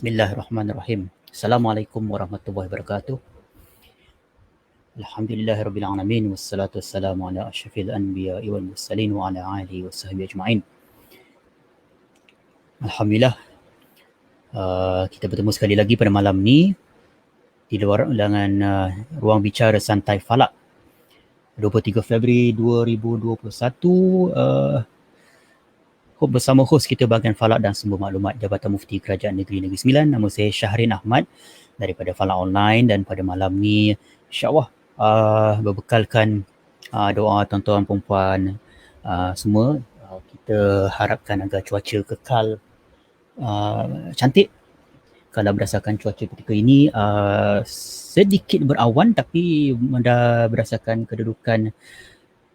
Bismillahirrahmanirrahim. Assalamualaikum warahmatullahi wabarakatuh. Alhamdulillahirabbil alamin wassalatu wassalamu ala asyrafil anbiya'i wal mursalin wa ala alihi wasahbihi ajma'in. Alhamdulillah, kita bertemu sekali lagi pada malam ni di luar undangan Ruang Bicara Santai Falak 23 Februari 2021. Bersama hos kita bahagian Falak dan Sumber Maklumat Jabatan Mufti Kerajaan Negeri Negeri Sembilan. Nama saya Syahrin Ahmad daripada Falak Online, dan pada malam ni insyaAllah berbekalkan doa tuan-tuan perempuan semua, kita harapkan agar cuaca kekal cantik. Kalau berdasarkan cuaca ketika ini sedikit berawan, tapi berdasarkan kedudukan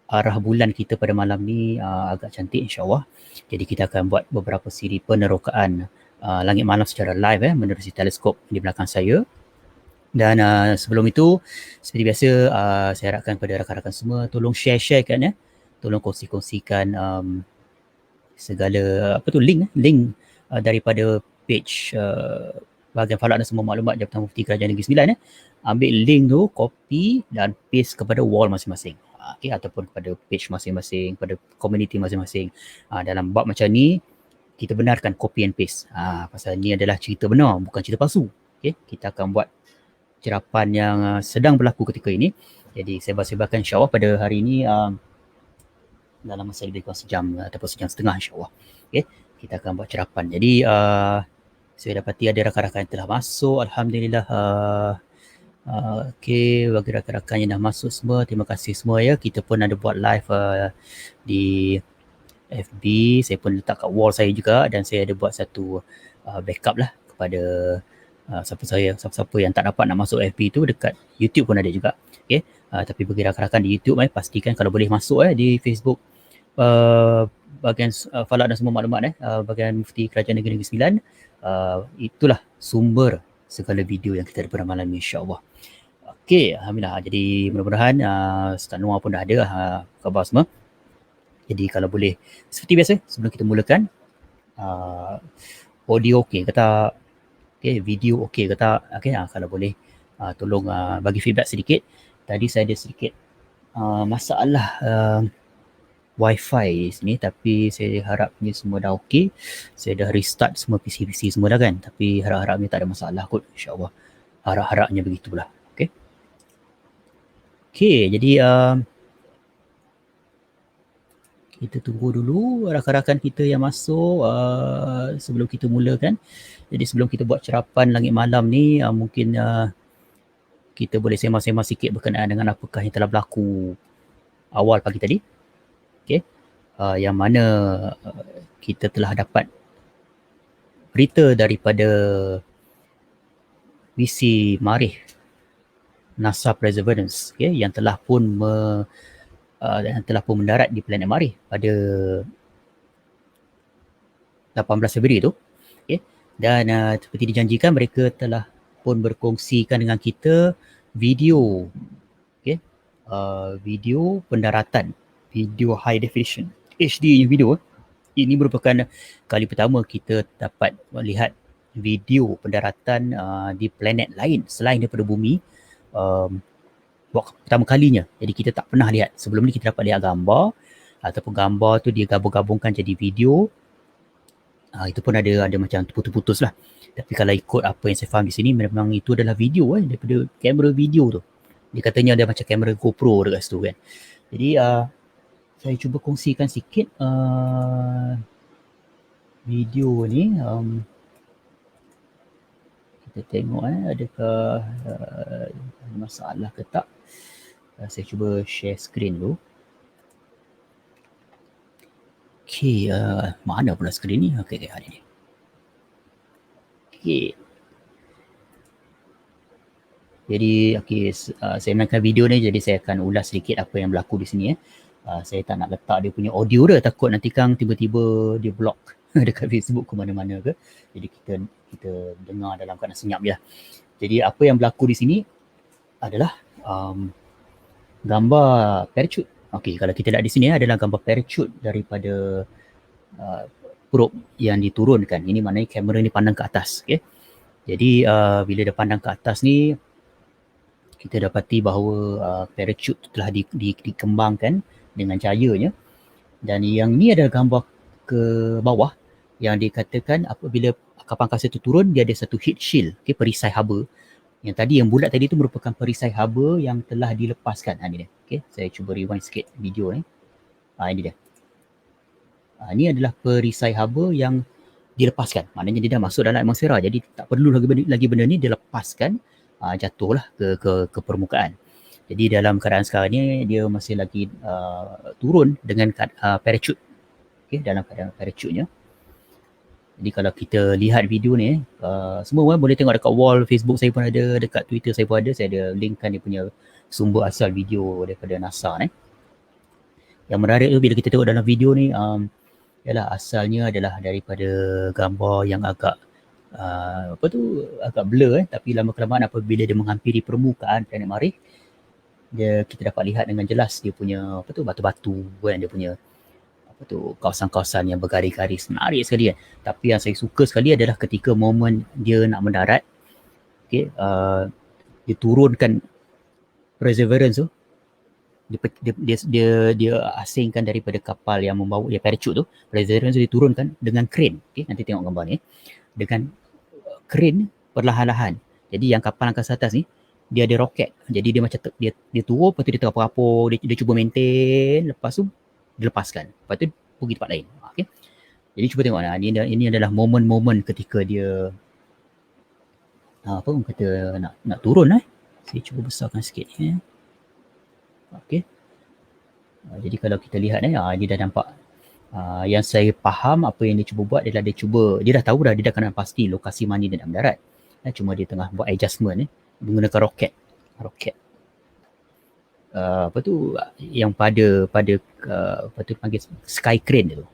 arah bulan kita pada malam ni agak cantik insyaAllah. Jadi kita akan buat beberapa siri penerokaan langit malam secara live menerusi teleskop di belakang saya. Dan sebelum itu, seperti biasa, saya harapkan kepada rakan-rakan semua tolong share-sharekan, tolong kongsi-kongsikan segala link daripada page bahagian Falak dan Sumber Maklumat Jabatan Mufti Kerajaan Negeri Sembilan. Ambil link tu, copy dan paste kepada wall masing-masing. Ataupun kepada page masing-masing, pada community masing-masing. Dalam bab macam ni, kita benarkan copy and paste. Pasal ni adalah cerita benar, bukan cerita palsu. Kita akan buat cerapan yang sedang berlaku ketika ini. Jadi sebar-sebarkan insyaAllah pada hari ini dalam masa lebih kurang sejam ataupun sejam setengah insyaAllah. Kita akan buat cerapan. Jadi saya dapati ada rakan-rakan yang telah masuk. Alhamdulillah. Bagi rakan-rakan yang dah masuk semua, terima kasih semua ya. Kita pun ada buat live di FB, saya pun letak kat wall saya juga, dan saya ada buat satu backup lah kepada siapa-siapa yang tak dapat nak masuk FB tu, dekat YouTube pun ada juga. Tapi bagi rakan-rakan di YouTube, pastikan kalau boleh masuk di Facebook bahagian Falak dan Sumber Maklumat bahagian Mufti Kerajaan Negeri Negeri Sembilan. Itulah sumber segala video yang kita ada pada malam ni insyaAllah. Alhamdulillah. Jadi mudah-mudahan Ustaz Noor pun dah ada khabar semua. Jadi kalau boleh, seperti biasa, sebelum kita mulakan, audio okey ke tak, video okey ke tak, kalau boleh tolong bagi feedback sedikit. Tadi saya ada sedikit masalah wifi sini, tapi saya harapnya semua dah okey. Saya dah restart semua PC semua dah kan, tapi harap-harapnya tak ada masalah kot insyaAllah. Harap-harapnya begitulah. Jadi kita tunggu dulu rakan-rakan kita yang masuk sebelum kita mulakan. Jadi sebelum kita buat cerapan langit malam ni, mungkin kita boleh sembang-sembang sikit berkenaan dengan apakah yang telah berlaku awal pagi tadi. Yang mana kita telah dapat berita daripada misi Marikh NASA Perseverance yang telah pun mendarat di planet Marikh pada 18 Februari tu. Dan seperti dijanjikan, mereka telah pun berkongsikan dengan kita video video pendaratan, video high definition HD video. Ini merupakan kali pertama kita dapat melihat video pendaratan di planet lain selain daripada bumi. Pertama kalinya. Jadi kita tak pernah lihat. Sebelum ni kita dapat lihat gambar, ataupun gambar tu dia gabung-gabungkan jadi video. Itu pun ada macam terputus-putus lah. Tapi kalau ikut apa yang saya faham di sini, memang itu adalah video daripada kamera video tu. Dia katanya ada macam kamera GoPro dekat situ kan. Jadi saya cuba kongsikan sikit video ni. Kita tengok adakah ada masalah ke tak. Saya cuba share screen dulu. Mana pula skrin ni? Ada ni. Jadi saya mainkan video ni, jadi saya akan ulas sedikit apa yang berlaku di sini. Saya tak nak letak dia punya audio dah, takut nanti kan tiba-tiba dia block dekat Facebook ke mana-mana ke. Jadi kita dengar dalam keadaan senyap je. Jadi apa yang berlaku di sini adalah gambar parachute. Kalau kita lihat di sini adalah gambar parachute daripada probe yang diturunkan. Ini maknanya kamera ni pandang ke atas. Jadi bila dia pandang ke atas ni, kita dapati bahawa parachute telah dikembangkan dengan cahayanya, dan yang ni adalah gambar ke bawah yang dikatakan apabila kapal angkasa itu turun, dia ada satu heat shield, perisai haba. Yang tadi yang bulat tadi itu merupakan perisai haba yang telah dilepaskan. Ni dia. Saya cuba rewind sikit video ni. Ini dia. Ini adalah perisai haba yang dilepaskan. Maknanya dia dah masuk dalam atmosfera. Jadi tak perlu lagi benda ni dilepaskan, jatuhlah ke permukaan. Jadi dalam keadaan sekarang ni dia masih lagi turun dengan parachute. Dalam keadaan parachute-nya. Jadi kalau kita lihat video ni, semua orang boleh tengok dekat wall Facebook saya pun ada, dekat Twitter saya pun ada. Saya ada linkkan dia punya sumber asal video daripada NASA ni. Yang menarik tu bila kita tengok dalam video ni, ialah asalnya adalah daripada gambar yang agak agak blur, tapi lama kelamaan apabila dia menghampiri permukaan planet Marikh, kita dapat lihat dengan jelas dia punya batu-batu kan, dia punya kawasan-kawasan yang bergaris-garis, menarik sekali kan. Tapi yang saya suka sekali adalah ketika momen dia nak mendarat, dia turunkan Perseverance tu, dia asingkan daripada kapal yang membawa dia parachute tu. Perseverance tu diturunkan dengan crane. Nanti tengok gambar ni. Dengan crane perlahan-lahan. Jadi yang kapal angkasa atas ni, dia ada roket. Jadi dia macam dia turun, lepas tu dia terapur-apur, dia cuba maintain, lepas tu dilepaskan. Lepas tu pergi tempat lain. Jadi cuba tengok lah. Ini adalah momen-momen ketika dia orang kata nak turun . Saya cuba besarkan sikit . Jadi kalau kita lihat dia dah nampak. Yang saya faham apa yang dia cuba buat adalah dia dah tahu dah, dia dah kenal pasti lokasi mana dia nak mendarat. Cuma dia tengah buat adjustment menggunakan roket. Yang pada panggil sky crane tu,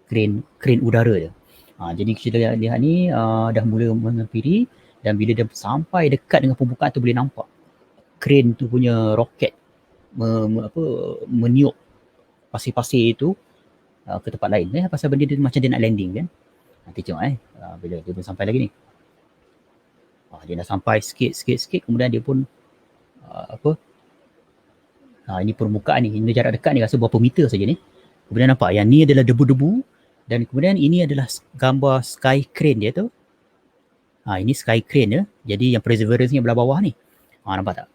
crane udara tu. Jadi kita lihat ni dah mula menghampiri, dan bila dia sampai dekat dengan permukaan tu boleh nampak crane tu punya roket meniup pasir-pasir itu ke tempat lain. Pasal benda dia macam dia nak landing kan. Nanti tengok bila dia pun sampai lagi ni. Dia dah sampai sikit, kemudian dia pun ini permukaan ni, ini jarak dekat ni rasa berapa meter saja ni. Kemudian nampak yang ni adalah debu-debu, dan kemudian ini adalah gambar sky crane dia tu. Ini sky crane dia. Jadi yang Perseverance ni belah bawah ni. Nampak tak?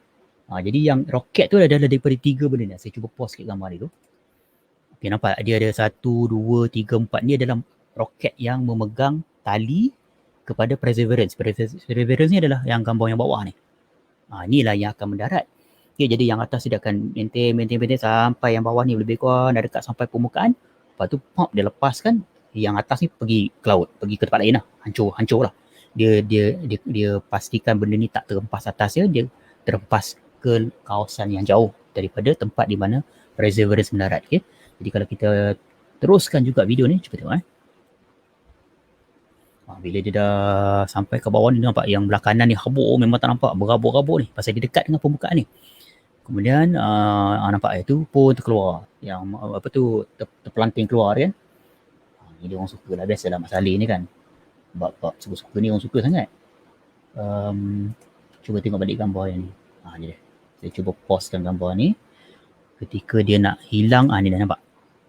Jadi yang roket tu adalah daripada 3 benda ni. Saya cuba pause sikit gambar ni tu. Nampak dia ada 1, 2, 3, 4. Ni adalah roket yang memegang tali kepada Perseverance. Perseverance ni adalah yang gambar yang bawah ni. Inilah yang akan mendarat. Jadi yang atas dia akan maintain sampai yang bawah ni lebih kurang dah dekat sampai permukaan. Lepas tu pop dia lepaskan, yang atas ni pergi ke laut, pergi ke tempat lain lah. Hancur lah. Dia pastikan benda ni tak terhempas atasnya, dia terhempas ke kawasan yang jauh daripada tempat di mana Perseverance mendarat. Jadi kalau kita teruskan juga video ni, cuba tengok bila dia dah sampai ke bawah ni, nampak yang belah kanan ni habuk, memang tak nampak, berabuk-rabuk ni pasal dia dekat dengan permukaan ni. Kemudian nampak itu pun terkeluar, yang terpelanting keluar kan. Ini orang suka lah, biasalah Mak Saleh ni kan, bab suka-suka ni orang suka sangat. Cuba tengok balik gambar yang ni. Ni dia. Saya cuba pausekan gambar ni. Ketika dia nak hilang, ni dah nampak.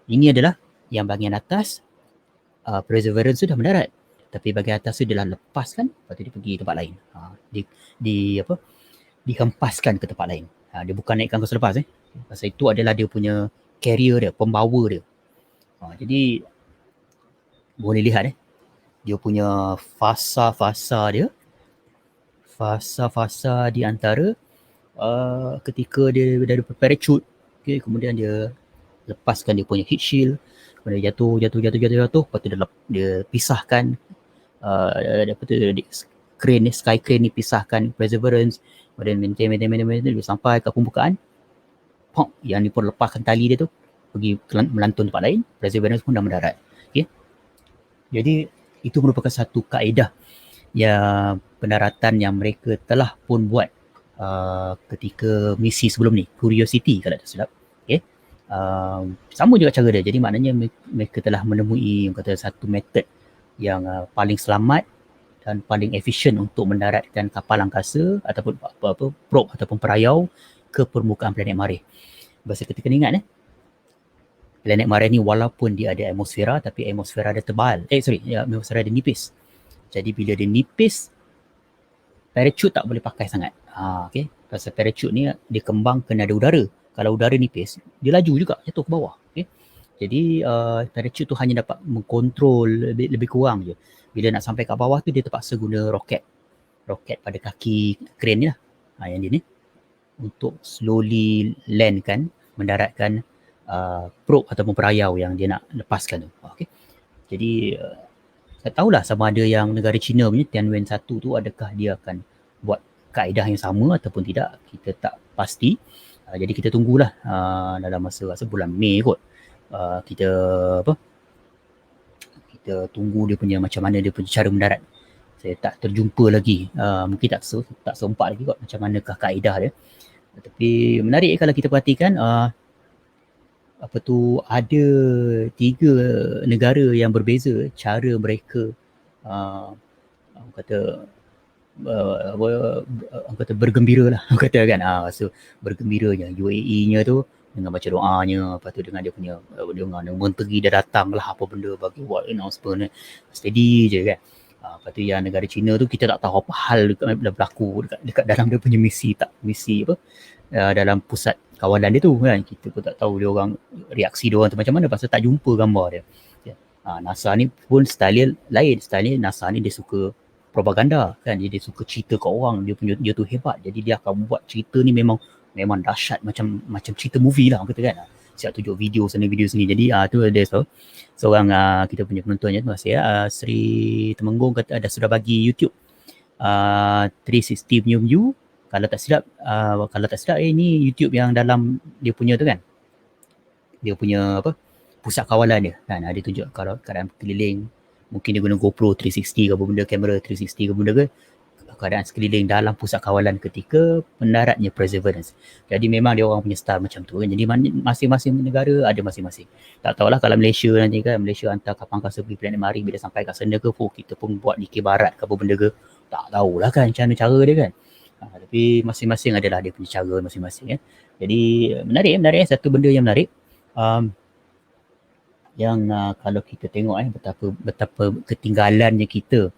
Ini adalah yang bahagian atas, Perseverance tu dah mendarat. Tapi bahagian atas tu dia dah lepaskan, lepas tu dia pergi tempat lain. Dihempaskan ke tempat lain. Dia bukan naikkan ke selepas. Pasal itu adalah dia punya carrier dia, pembawa dia. Jadi boleh lihat dia punya fasa-fasa dia. Fasa-fasa di antara ketika dia dari parachute, kemudian dia lepaskan dia punya heat shield, kemudian jatuh, lepas tu dia pisahkan sky crane ni pisahkan Perseverance, kemudian maintain dia sampai ke permukaan. Yang ni pun lepaskan tali dia tu, pergi melantun tempat lain, Perseverance pun dah mendarat. Jadi itu merupakan satu kaedah yang pendaratan yang mereka telah pun buat ketika misi sebelum ni, Curiosity kalau tak silap. Sama juga cara dia. Jadi maknanya mereka telah menemui satu metod yang paling selamat dan paling efisien untuk mendaratkan kapal angkasa ataupun probe ataupun perayau ke permukaan planet Marikh. Bahasa kita kena ingat planet Marikh ni walaupun dia ada atmosfera tapi atmosfera dia tebal. Atmosfera dia nipis. Jadi bila dia nipis, parachute tak boleh pakai sangat. Okay. Pasal parachute ni dia kembang kena ada udara. Kalau udara nipis, dia laju juga jatuh ke bawah. Okay. Jadi parachute tu hanya dapat mengkontrol lebih kurang je. Bila nak sampai kat bawah tu dia terpaksa guna roket pada kaki crane ni lah. Yang dia ni untuk slowly landkan, mendaratkan probe ataupun perayau yang dia nak lepaskan tu. Okay. Jadi saya tahulah sama ada yang negara China punya Tianwen 1 tu adakah dia akan buat kaedah yang sama ataupun tidak, kita tak pasti. Jadi kita tunggulah dalam masa rasa bulan Mei kot. Kita tunggu dia punya macam mana dia punya cara mendarat. Saya tak terjumpa lagi, mungkin tak sempat lagi kot macam manakah kaedah dia. Tapi menarik kalau kita perhatikan ada 3 negara yang berbeza cara mereka bergembira lah, kata kan. So bergembiranya UAE-nya tu dengan baca doanya, lepas tu dengan dia punya dengan menteri dia datang lah apa benda bagi buat announcement steady je kan. Lepas tu yang negara China tu kita tak tahu apa hal berlaku dekat dalam dia punya misi dalam pusat kawalan dia tu kan. Kita pun tak tahu dia orang reaksi dia orang tu macam mana pasal tak jumpa gambar dia. NASA ni pun style lain. Style NASA ni dia suka propaganda kan. Dia suka cerita ke orang dia tu hebat. Jadi dia akan buat cerita ni memang dahsyat macam cerita movie lah kata kan. Siap tunjuk video sana video sini. Jadi tu ada seorang kita punya penontonnya, terima kasih Sri Temenggung kata ada sudah bagi YouTube 360 punya view. Kalau tak silap ini YouTube yang dalam dia punya tu kan. Dia punya pusat kawalan dia kan. Dia tunjuk kalau keadaan keliling, mungkin dia guna GoPro 360 ke apa benda, kamera 360 ke benda ke, keadaan sekeliling dalam pusat kawalan ketika mendaratnya Perseverance. Jadi memang dia orang punya style macam tu kan. Jadi masing-masing negara ada masing-masing. Tak tahulah kalau Malaysia nanti kan, Malaysia hantar kapal angkasa pergi planet Marikh, bila sampai kat sana ke kita pun buat Dikir Barat ke apa benda ke, tak tahulah kan macam mana cara dia kan. Tapi masing-masing adalah dia punya cara masing-masing. Jadi menarik. Satu benda yang menarik yang kalau kita tengok betapa ketinggalannya kita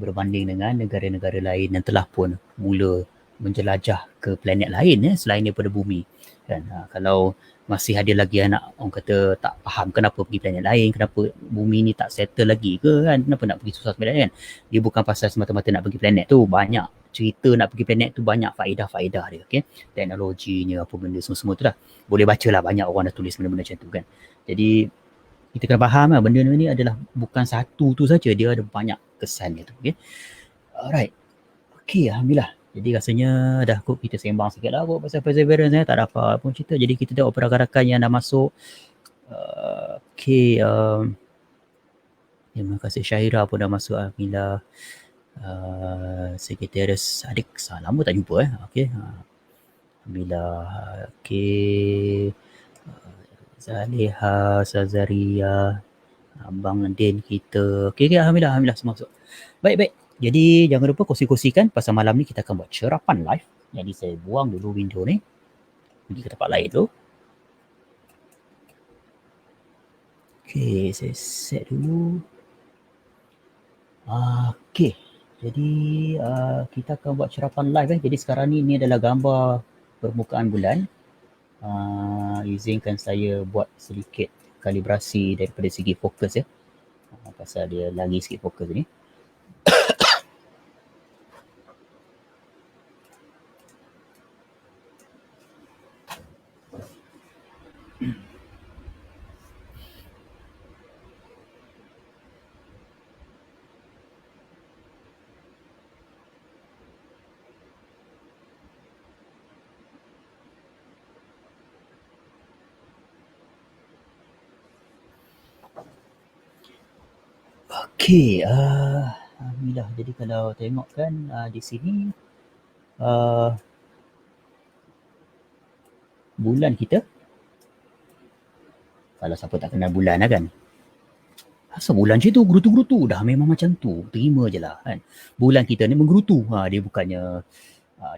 berbanding dengan negara-negara lain yang telah pun mula menjelajah ke planet lain selain daripada bumi kan. Kalau masih ada lagi anak orang kata tak faham kenapa pergi planet lain, kenapa bumi ni tak settle lagi ke kan, kenapa nak pergi susah sebenarnya kan. Dia bukan pasal semata-mata nak pergi planet tu, banyak cerita nak pergi planet tu, banyak faedah-faedah dia. Okay? Teknologinya apa benda semua tu dah boleh baca lah, banyak orang dah tulis benda-benda macam tu kan. Jadi kita kena faham lah benda ni adalah bukan satu tu saja, dia ada banyak kesannya tu. Okay? Alright. Okay, Alhamdulillah. Jadi rasanya dah kot kita sembang sikit lah kot pasal Perseverance tak ada apa pun cerita. Jadi kita tengok rakan-rakan yang dah masuk. Okay. Terima kasih Syahira pun dah masuk. Alhamdulillah. Sekretaris adik lama tak jumpa Okay. Alhamdulillah. Okay. Zaliha, Sazaria, Abang Din kita. Okay, Alhamdulillah semua masuk. Baik. Jadi jangan lupa kongsi-kongsikan pasal malam ni kita akan buat cerapan live. Jadi saya buang dulu window ni. Pergi ke tempat lain dulu. Okay, saya set dulu. Okay. Jadi kita akan buat cerapan live Jadi sekarang ni adalah gambar permukaan bulan. Izinkan saya buat sedikit kalibrasi daripada segi fokus pasal dia lagi sikit fokus ni. Okay, Alhamdulillah. Jadi kalau tengok kan di sini bulan kita, kalau siapa tak kenal bulan kan, Asal bulan je tu gerutu-gerutu. Dah memang macam tu. Terima je lah kan. Bulan kita ni menggerutu. Dia bukannya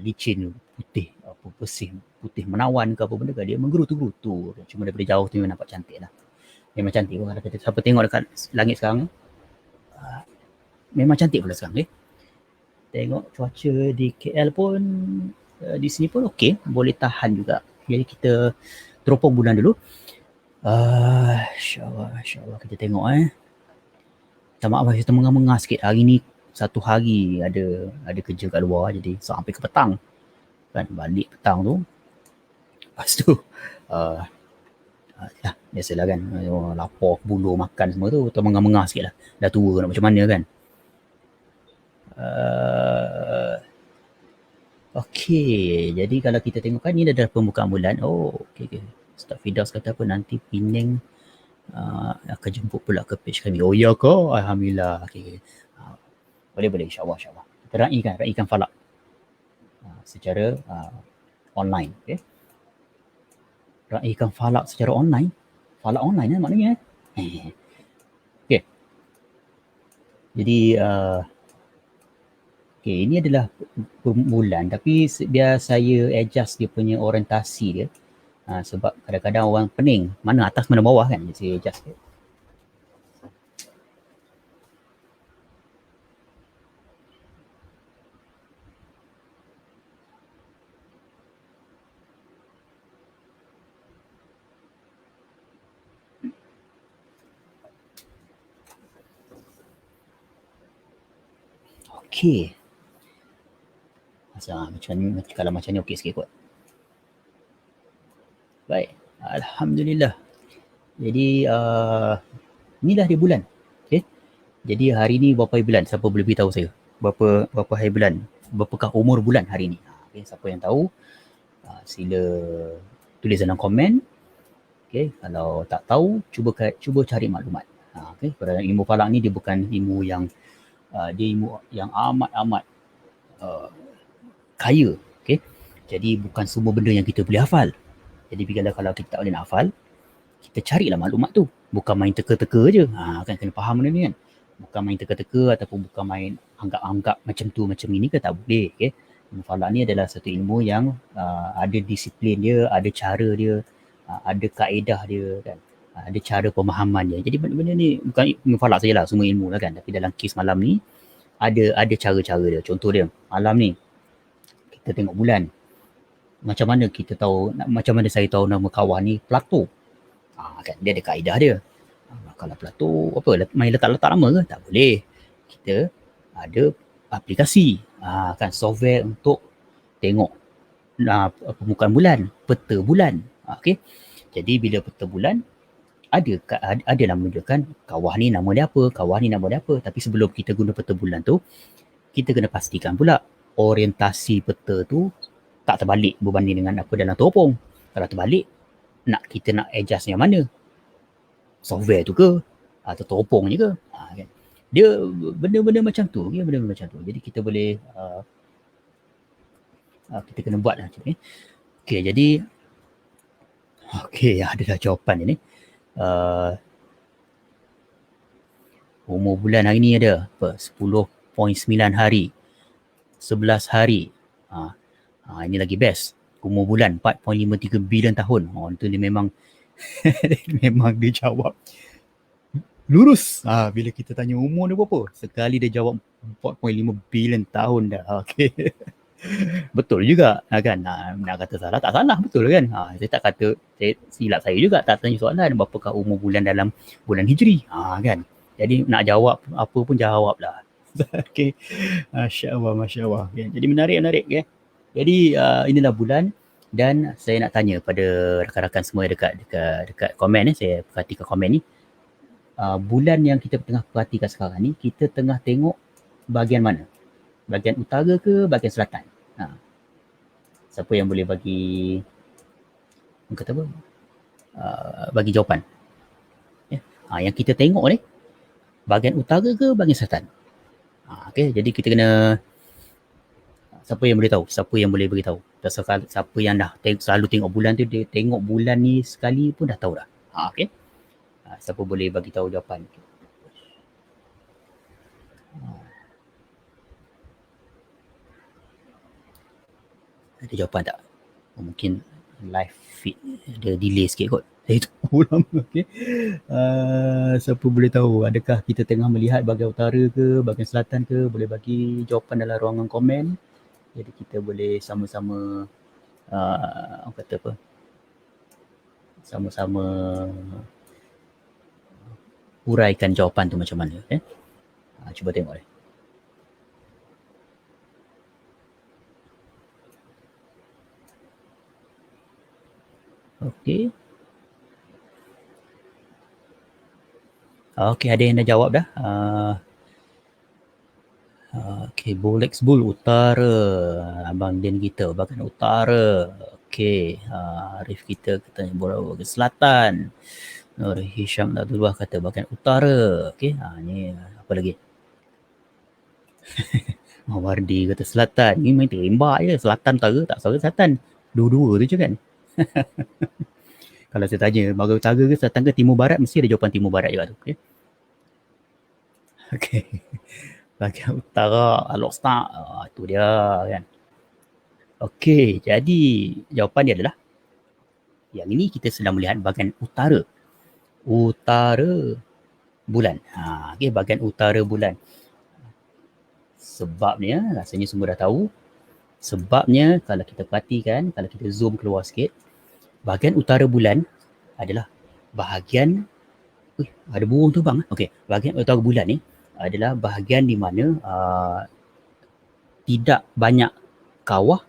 licin putih apa bersih putih menawan ke apa benda ke, dia menggerutu-gerutu. Cuma daripada jauh tu memang nampak cantik lah. Memang cantik pun kalau kita siapa tengok dekat langit sekarang memang cantik pula sekarang. Tengok cuaca di KL pun di sini pun okey, boleh tahan juga. Jadi kita teropong bulan dulu. InsyaAllah kita tengok minta maaf lah, kita mengah-mengah sikit. Hari ni satu hari ada kerja kat luar, jadi sampai ke petang kan, balik petang tu lepas tu biasalah kan, lapar bulu makan semua tu, termengah-mengah sikit lah, dah tua nak macam mana kan. Okey, jadi kalau kita tengok kan ni adalah pembukaan bulan. Okey. Ustaz Firdaus kata apa, nanti Penang akan jemput pula ke page kami. Oh ya ke? Alhamdulillah. Okay. Boleh insyaAllah. Kita raikan falak secara online. Okay. Raikan falak secara online. Falak online maknanya. Okay. Jadi ini adalah bulan, tapi biar saya adjust dia punya orientasi dia. Sebab kadang-kadang orang pening mana atas mana bawah kan, jadi saya adjust dia. Okey. Kalau macam ni okey sikit kot. Baik, alhamdulillah. Jadi inilah dia bulan. Okey. Jadi hari ni berapa hari bulan? Siapa boleh beritahu saya? Berapa hari bulan? Berapakah umur bulan hari ni? Okay, siapa yang tahu sila tulis dalam komen. Okay, kalau tak tahu cuba cari maklumat. Okay, pada ilmu falak ni dia bukan ilmu yang dia ilmu yang amat kaya. Okay, jadi bukan semua benda yang kita boleh hafal. Jadi kalau kita tak boleh nak hafal, kita carilah maklumat tu. Bukan main teka-teka je. Kan kena faham benda ni kan. Bukan main teka-teka ataupun bukan main anggap-anggap macam tu macam ini ke, tak boleh. Okay. Ilmu falak ni adalah satu ilmu yang ada disiplin dia, ada cara dia, ada kaedah dia kan. Ada cara pemahaman dia. Jadi benda-benda ni bukan ilmu falak sajalah, semua ilmu lah kan. Tapi dalam kes malam ni ada cara-cara dia. Contoh dia, malam ni kita tengok bulan. Macam mana kita tahu, macam mana saya tahu nama kawah ni Plato? Kan dia ada kaedah dia. Kalau Plato apa main letak-letak nama ke? Tak boleh. Kita ada aplikasi kan, software untuk tengok permukaan bulan, peta bulan. Okey. Jadi bila peta bulan ada nama dia kan, kawah ni nama dia apa, kawah ni nama dia apa. Tapi sebelum kita guna peta bulan tu, kita kena pastikan pula orientasi peta tu tak terbalik berbanding dengan apa dalam teropong. Kalau terbalik, kita nak adjust yang mana? Software tu ke? Atau teropongnya ke? Kan? Dia benda-benda macam tu. Okay? Benda-benda macam tu. Jadi kita boleh kita kena buat lah macam ni. Okay, jadi adalah jawapan dia ni. Umur bulan hari ni ada 10.9 hari, 11 hari. Ini lagi best. Umur bulan 4.53 bilion tahun. Itu dia memang memang dia jawab lurus. Bila kita tanya umur dia berapa, sekali dia jawab 4.5 bilion tahun dah. Okay. Betul juga kan. Nak kata salah, tak salah, betul kan. Saya tak kata, silap saya juga tak tanya soalan berapakah umur bulan dalam bulan Hijri. Kan. Jadi nak jawab apa pun jawab lah. Okay. Masya Allah. Okay. Jadi menarik. Okay. Jadi inilah bulan, dan saya nak tanya pada rakan-rakan semua dekat komen saya perhatikan komen ni. Bulan yang kita tengah perhatikan sekarang ni, kita tengah tengok bahagian mana? Bahagian utara ke bahagian selatan? Siapa yang boleh bagi bagi jawapan? Yang kita tengok ni bahagian utara ke bahagian selatan? Okay, jadi kita kena, siapa yang boleh tahu? Siapa yang boleh beritahu? Siapa yang dah selalu tengok bulan tu, dia tengok bulan ni sekali pun dah tahu dah. Okay. Siapa boleh bagi tahu jawapan? Ada jawapan tak? Mungkin live feed ada delay sikit kot. Saya tunggu lama. Okay. Siapa boleh tahu adakah kita tengah melihat bahagian utara ke, bahagian selatan ke? Boleh bagi jawapan dalam ruangan komen. Jadi kita boleh sama-sama kata apa? Sama-sama uraikan jawapan tu macam mana. Cuba tengok ni. Okey. Okey, ada yang dah jawab dah. Okey, Bulex Bull utara. Abang Din kita bahagian utara. Okey, Arif kita katanya bola ke selatan. Nur Hisham Abdullah kata bahagian utara. Okey, ni apa lagi? Wardi kata selatan. Ni main tembak je. Selatan utara tak selatan. Dua-dua tu je kan. Kalau saya tanya bahagian utara ke selatan ke timur barat, mesti ada jawapan timur barat juga tu. Okey. Okey. Bahagian utara Al-Oqsa. Tu dia kan. Okey, jadi jawapan dia adalah yang ini kita sedang melihat bahagian utara. Utara bulan. Okey, bahagian utara bulan. Sebabnya, rasanya semua dah tahu. Sebabnya, kalau kita perhatikan, kalau kita zoom keluar sikit, bahagian utara bulan adalah bahagian, ada burung tu bang. Okey, bahagian utara bulan ni adalah bahagian di mana tidak banyak kawah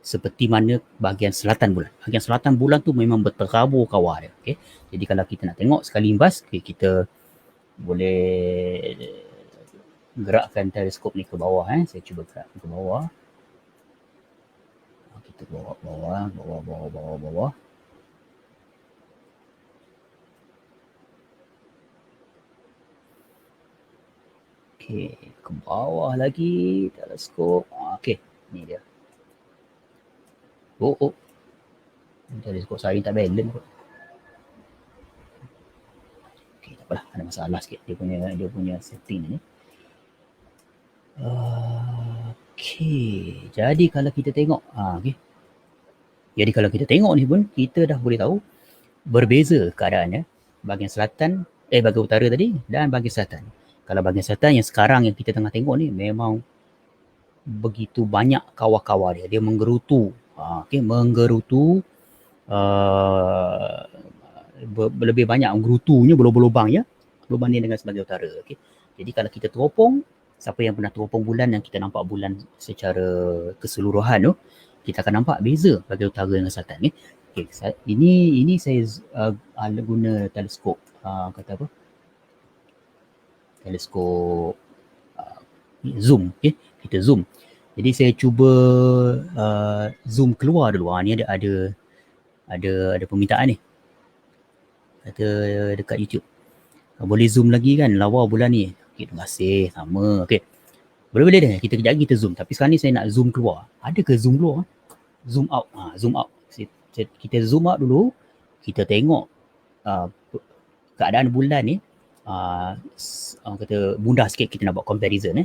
seperti mana bahagian selatan bulan. Bahagian selatan bulan tu memang berterabur kawah dia. Okay? Jadi kalau kita nak tengok sekali imbas, kita boleh gerakkan teleskop ni ke bawah. Saya cuba gerakkan ke bawah. Kita bawah. Okey, ke bawah lagi teleskop. Okey, ni dia. Teleskop saya tak balance kot. Okey, tak apalah, ada masalah sikit dia punya setting ni. Okey, jadi kalau kita tengok, okey. Jadi kalau kita tengok ni pun kita dah boleh tahu berbeza keadaannya bahagian selatan, bahagian utara tadi dan bahagian selatan. Kalau bahagian selatan yang sekarang yang kita tengah tengok ni memang begitu banyak kawah-kawah dia menggerutu. Okey, menggerutu lebih banyak menggerutunya berlubang-lubang ya berbanding dengan sebahagian utara. Okey. Jadi kalau kita teropong, siapa yang pernah teropong bulan yang kita nampak bulan secara keseluruhan tu, kita akan nampak beza bahagian utara dengan selatan ni. Okey, ini saya guna teleskop kata apa? Teleskop zoom, okey. Kita zoom. Jadi saya cuba zoom keluar dulu. Ni ada permintaan ni. Kata dekat YouTube. Boleh zoom lagi kan lawa bulan ni. Okay, terima kasih. Sama. Okay. Boleh dah. Kita kejap lagi kita zoom. Tapi sekarang ni saya nak zoom keluar. Ada ke zoom keluar? Zoom out. Zoom out. Kita zoom out dulu. Kita tengok keadaan bulan ni. Kata mudah sikit kita nak buat comparison.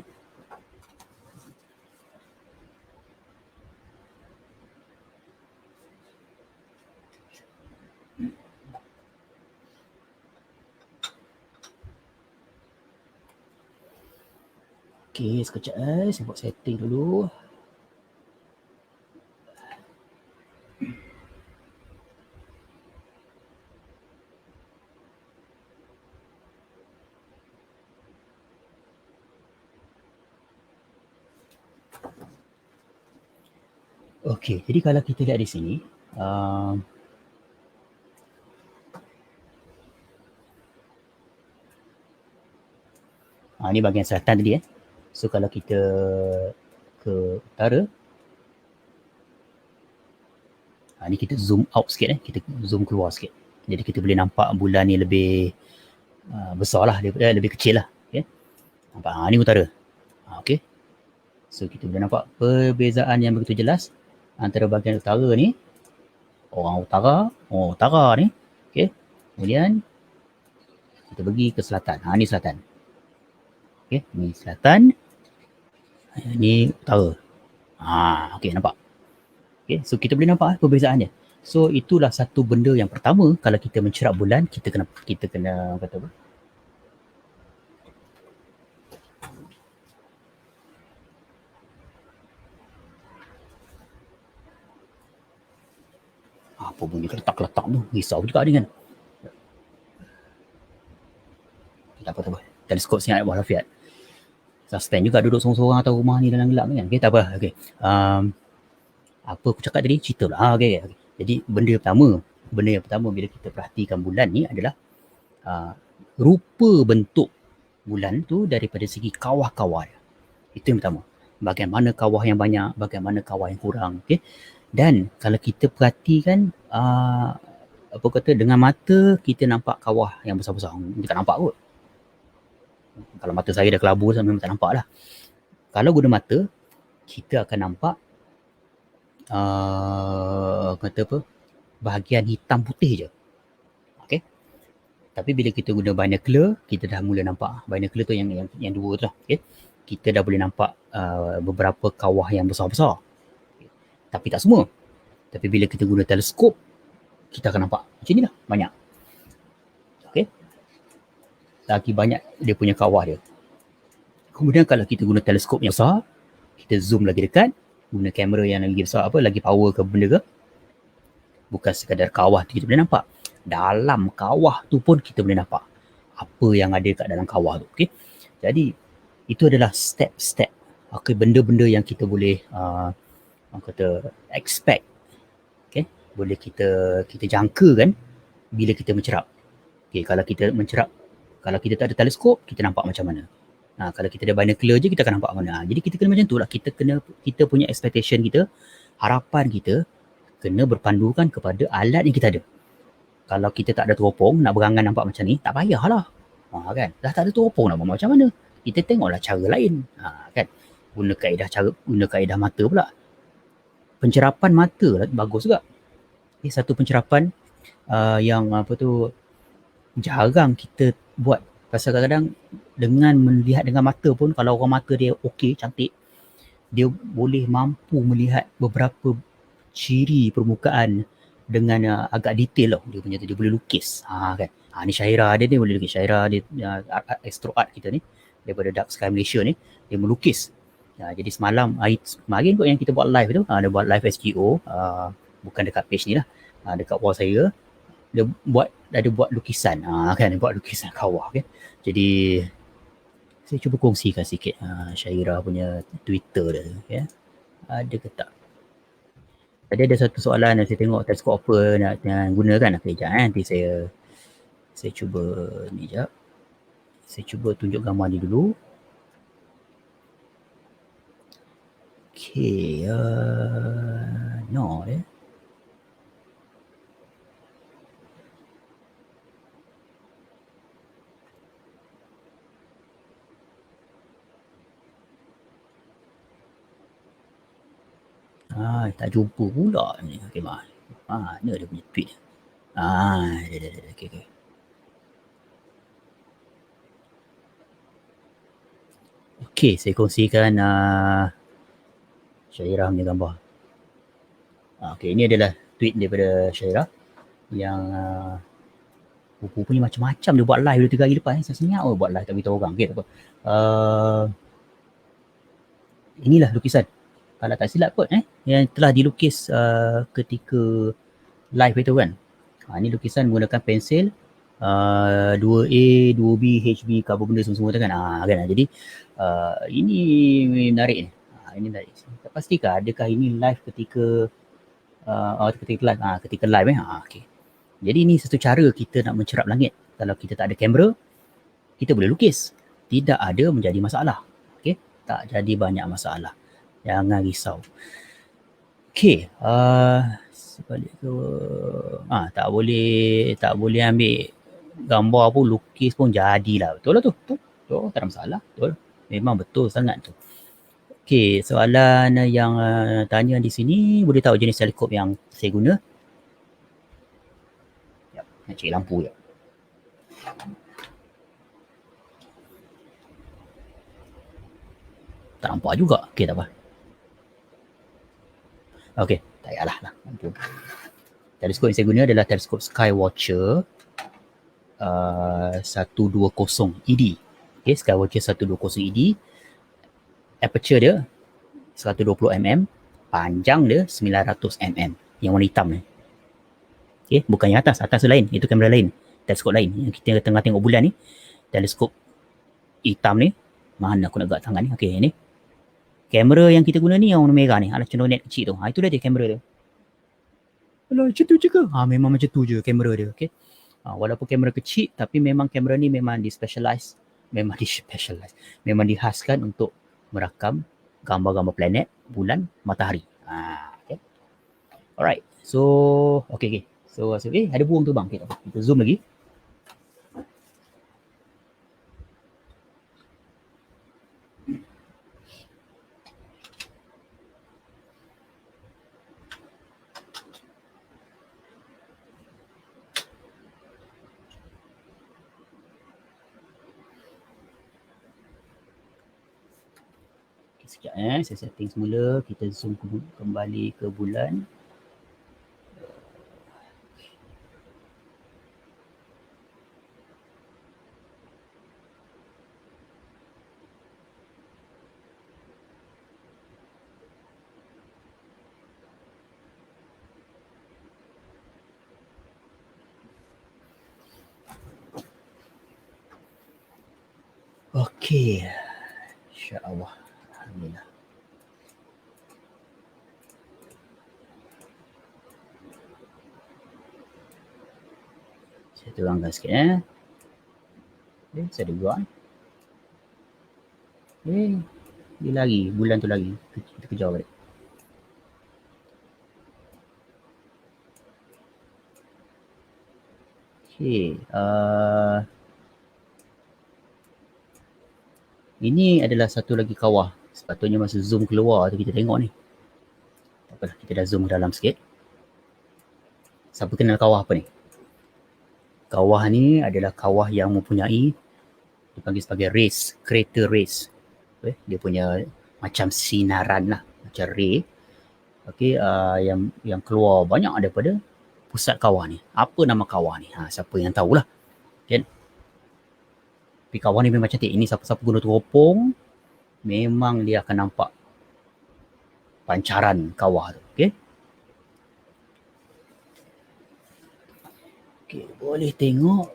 Okay, sekejap saya buat setting dulu. Okay, jadi kalau kita lihat di sini, ni bahagian selatan tadi. So kalau kita ke utara, ni kita zoom out sikit. Kita zoom keluar sikit. Jadi kita boleh nampak bulan ni lebih besar lah, lebih kecil lah. Okay. Nampak, ni utara. Okay. So kita boleh nampak perbezaan yang begitu jelas antara bahagian utara ni, orang utara ni. Okay. Kemudian kita pergi ke selatan. Ni selatan. Okay. Ni selatan. Ni utara. Okay, nampak. Okay, so kita boleh nampak perbezaannya. So itulah satu benda yang pertama, kalau kita mencerap bulan, kita kena kata apa? Apa bunyi letak-letak tu? Risau juga ni kan. Tak apa. Teleskop sihat walafiat. Suspend juga duduk seorang-seorang atau rumah ni dalam gelap ni kan. Okay, tak apa. Okay. Apa aku cakap tadi? Cerita lah. Okay. Jadi benda yang pertama bila kita perhatikan bulan ni adalah rupa bentuk bulan tu daripada segi kawah-kawah. Itu yang pertama. Bagaimana kawah yang banyak, bagaimana kawah yang kurang. Okay. Dan kalau kita perhatikan apa kata, dengan mata kita nampak kawah yang besar-besar. Kita tak nampak kot. Kalau mata saya dah kelabu, saya memang tak nampak lah. Kalau guna mata, kita akan nampak kata apa, bahagian hitam putih je. Okay. Tapi bila kita guna binocular, kita dah mula nampak. Binocular tu yang dua tu lah. Okay. Kita dah boleh nampak beberapa kawah yang besar-besar. Okay. Tapi tak semua. Tapi bila kita guna teleskop, kita akan nampak macam ni lah, banyak. Okay. Lagi banyak dia punya kawah dia. Kemudian kalau kita guna teleskop yang besar, kita zoom lagi dekat, guna kamera yang lagi besar, lagi power ke benda ke, bukan sekadar kawah tu kita boleh nampak. Dalam kawah tu pun kita boleh nampak apa yang ada kat dalam kawah tu. Okay? Jadi itu adalah step-step. Okay, benda-benda yang kita boleh kata expect. Okay? Boleh kita jangkakan bila kita mencerap. Okay, kalau kita mencerap, kalau kita tak ada teleskop, kita nampak macam mana. Kalau kita ada binocular je, kita akan nampak mana. Jadi kita kena macam tu lah. Kita punya expectation kita, harapan kita kena berpandukan kepada alat yang kita ada. Kalau kita tak ada teropong, nak berangan nampak macam ni, tak payahlah. Kan? Dah tak ada teropong, nak buat macam mana? Kita tengoklah cara lain. Kan? Guna kaedah mata pula. Pencerapan mata lah, bagus juga. Satu pencerapan yang apa tu, jarang kita buat. Pasal kadang-kadang dengan melihat dengan mata pun, kalau orang mata dia okey, cantik, dia boleh mampu melihat beberapa ciri permukaan dengan agak detail lah. Dia boleh lukis. Kan? Ni Syaira dia boleh lukis. Syaira dia Astro Art kita ni, daripada Dark Sky Malaysia ni, dia melukis. Jadi kemarin kot yang kita buat live tu, dia buat live SGO, bukan dekat page ni lah, dekat wall saya, dia ada buat lukisan, kan, dia buat lukisan kawah. Okay? Jadi saya cuba kongsikan sikit Syaira punya Twitter dia. Okay? Ada ke tak? Tadi ada satu soalan yang saya tengok teleskop apa nak gunakan. Okay, sekejap nanti saya cuba ni sekejap. Saya cuba tunjuk gambar ni dulu. Okay, no eh. Tak jumpa pula ni. Okay, mana dia punya tweet? Dia. Okay. Okay, saya kongsikan Syairah punya gambar. Okay, ini adalah tweet daripada Syairah yang rupanya macam-macam dia buat live 2-3 hari lepas. Saya senyap buat live tak beritahu orang. Okay, tak apa. Inilah lukisan. Kalau tak silap kot yang telah dilukis ketika live itu kan. Ini lukisan menggunakan pensel 2A, 2B, HB, cover benda semua tu kan. Kan. Jadi ini menarik ni. Ini menarik. Tak pastikan adakah ini live ketika ketika live okay. Jadi ini satu cara kita nak mencerap langit. Kalau kita tak ada kamera, kita boleh lukis. Tidak ada menjadi masalah. Okay? Tak jadi banyak masalah. Jangan risau. Okay. Sebalik ke. Tak boleh ambil gambar pun, lukis pun jadilah. Betul lah tu. Betul. Tak ada masalah. Betul. Memang betul sangat tu. Okay. Soalan yang tanya di sini, boleh tahu jenis teleskop yang saya guna? Nak cari lampu je. Tak nampak juga. Okay, tak apa. Okay, payahlah lah. Teleskop yang saya guna adalah teleskop Skywatcher 120 ED. Okay, Skywatcher 120 ED. Aperture dia 120 mm, panjang dia 900 mm. Yang warna hitam ni. Okay, bukan yang atas tu lain, itu kamera lain, teleskop lain. Yang kita tengah tengok bulan ni, teleskop hitam ni, mana aku nak gerak tangan ni, okay ni. Kamera yang kita guna ni yang warna merah ni, ala cendolnet kecil tu. Itu dia kamera dia. Alah, macam tu je ke? Memang macam tu je kamera dia, okay. Walaupun kamera kecil, tapi memang kamera ni memang memang dihaskan untuk merakam gambar-gambar planet, bulan, matahari. Okay. Alright. So, okay. So, ada burung tu bang. Okay, kita zoom lagi. Okay, sekejap saya setting semula. Kita zoom kembali ke bulan. Okey. Insya-Allah. Alhamdulillah. Saya terangkan sikit saya ada buat. Dia lari, bulan tu lari. Kita kejar balik. Okey. Ini adalah satu lagi kawah. Sepatutnya masa zoom keluar tu kita tengok ni. Tak apalah, kita dah zoom dalam sikit. Siapa kenal kawah apa ni? Kawah ni adalah kawah yang mempunyai, dipanggil sebagai rays, crater rays. Okay? Dia punya macam sinaran lah, macam ray. Okay, yang keluar banyak daripada pusat kawah ni. Apa nama kawah ni? Siapa yang tahulah. Okay? Tapi kawah ni memang cantik. Ini siapa-siapa guna teropong, memang dia akan nampak pancaran kawah tu. Okay? Okay, boleh tengok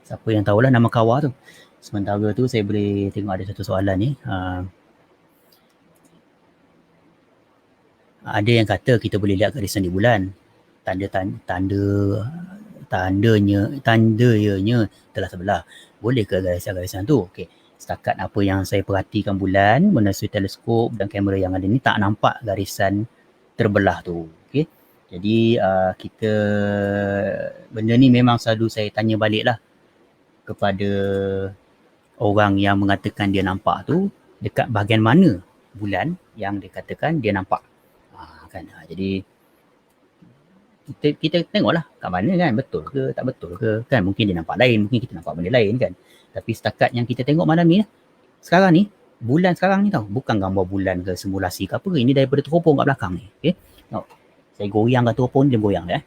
siapa yang tahulah nama kawah tu. Sementara tu saya boleh tengok ada satu soalan ni. Ada yang kata kita boleh lihat garisan di bulan. Tandanya telah sebelah. Boleh ke garisan-garisan tu? Okey. Setakat apa yang saya perhatikan bulan melalui teleskop dan kamera yang ada ni, tak nampak garisan terbelah tu. Okey. Jadi kita, benda ni memang selalu saya tanya balik lah kepada orang yang mengatakan dia nampak tu, dekat bahagian mana bulan yang dia katakan dia nampak. Jadi kita tengoklah kat mana kan, betul ke tak betul ke kan. Mungkin dia nampak lain, mungkin kita nampak benda lain kan. Tapi setakat yang kita tengok malam ni, sekarang ni, bulan sekarang ni tau, bukan gambar bulan ke simulasi ke apa ke, ini daripada teropong kat belakang ni. Okay? Tengok, saya goyang kat teropong dia goyang dah.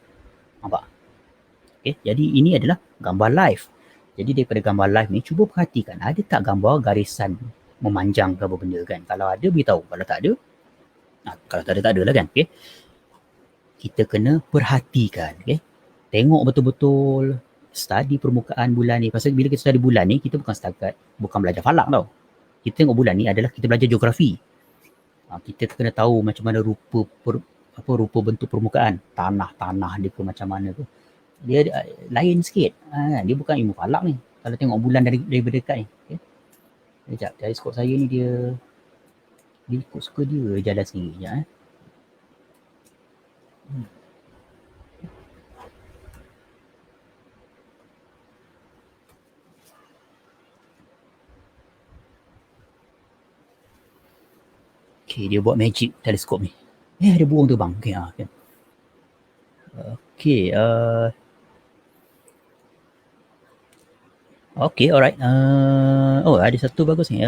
Nampak? Okay? Jadi ini adalah gambar live. Jadi daripada gambar live ni, cuba perhatikan ada tak gambar garisan memanjang ke apa benda kan. Kalau ada, beritahu. Kalau tak ada, kalau tak ada, tak ada lah kan. Okay? Kita kena perhatikan. Okay? Tengok betul-betul, study permukaan bulan ni. Pasal bila kita study bulan ni, kita bukan belajar falak tau. Kita tengok bulan ni adalah kita belajar geografi. Kita kena tahu macam mana rupa bentuk permukaan. Tanah dia ke macam mana tu. Dia lain sikit. Dia bukan ilmu falak ni. Kalau tengok bulan dari dekat ni. Okay? Sekejap, teleskop saya ni dia ikut suka dia jalan sendiri. Sekejap. Okay, dia buat magic teleskop ni. Ada burung tu bang. Okay, okay. Okay, okay, alright. Ada satu bagus ni.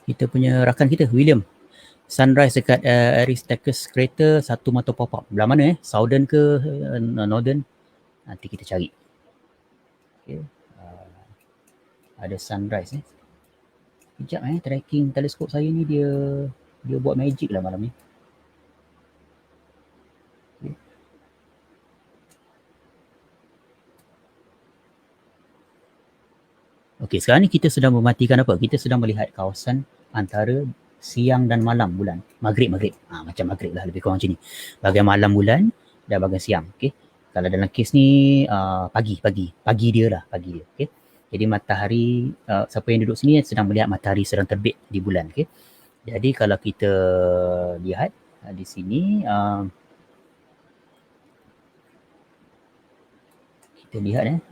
Kita punya rakan kita, William. Sunrise dekat Aristarchus Crater, satu mata pop-up. Belah mana Southern ke Northern? Nanti kita cari. Okay. Ada sunrise Sekejap tracking teleskop saya ni dia buat magic lah malam ni. Okay. Okey, sekarang ni kita sedang mematikan apa? Kita sedang melihat kawasan antara siang dan malam bulan. Maghrib. Macam maghrib lah, lebih kurang macam ni. Bahagian malam bulan dan bahagian siang. Okay. Kalau dalam kes ni pagi dia. Okay. Jadi matahari, siapa yang duduk sini sedang melihat matahari sedang terbit di bulan. Okay. Jadi kalau kita lihat di sini, kita lihat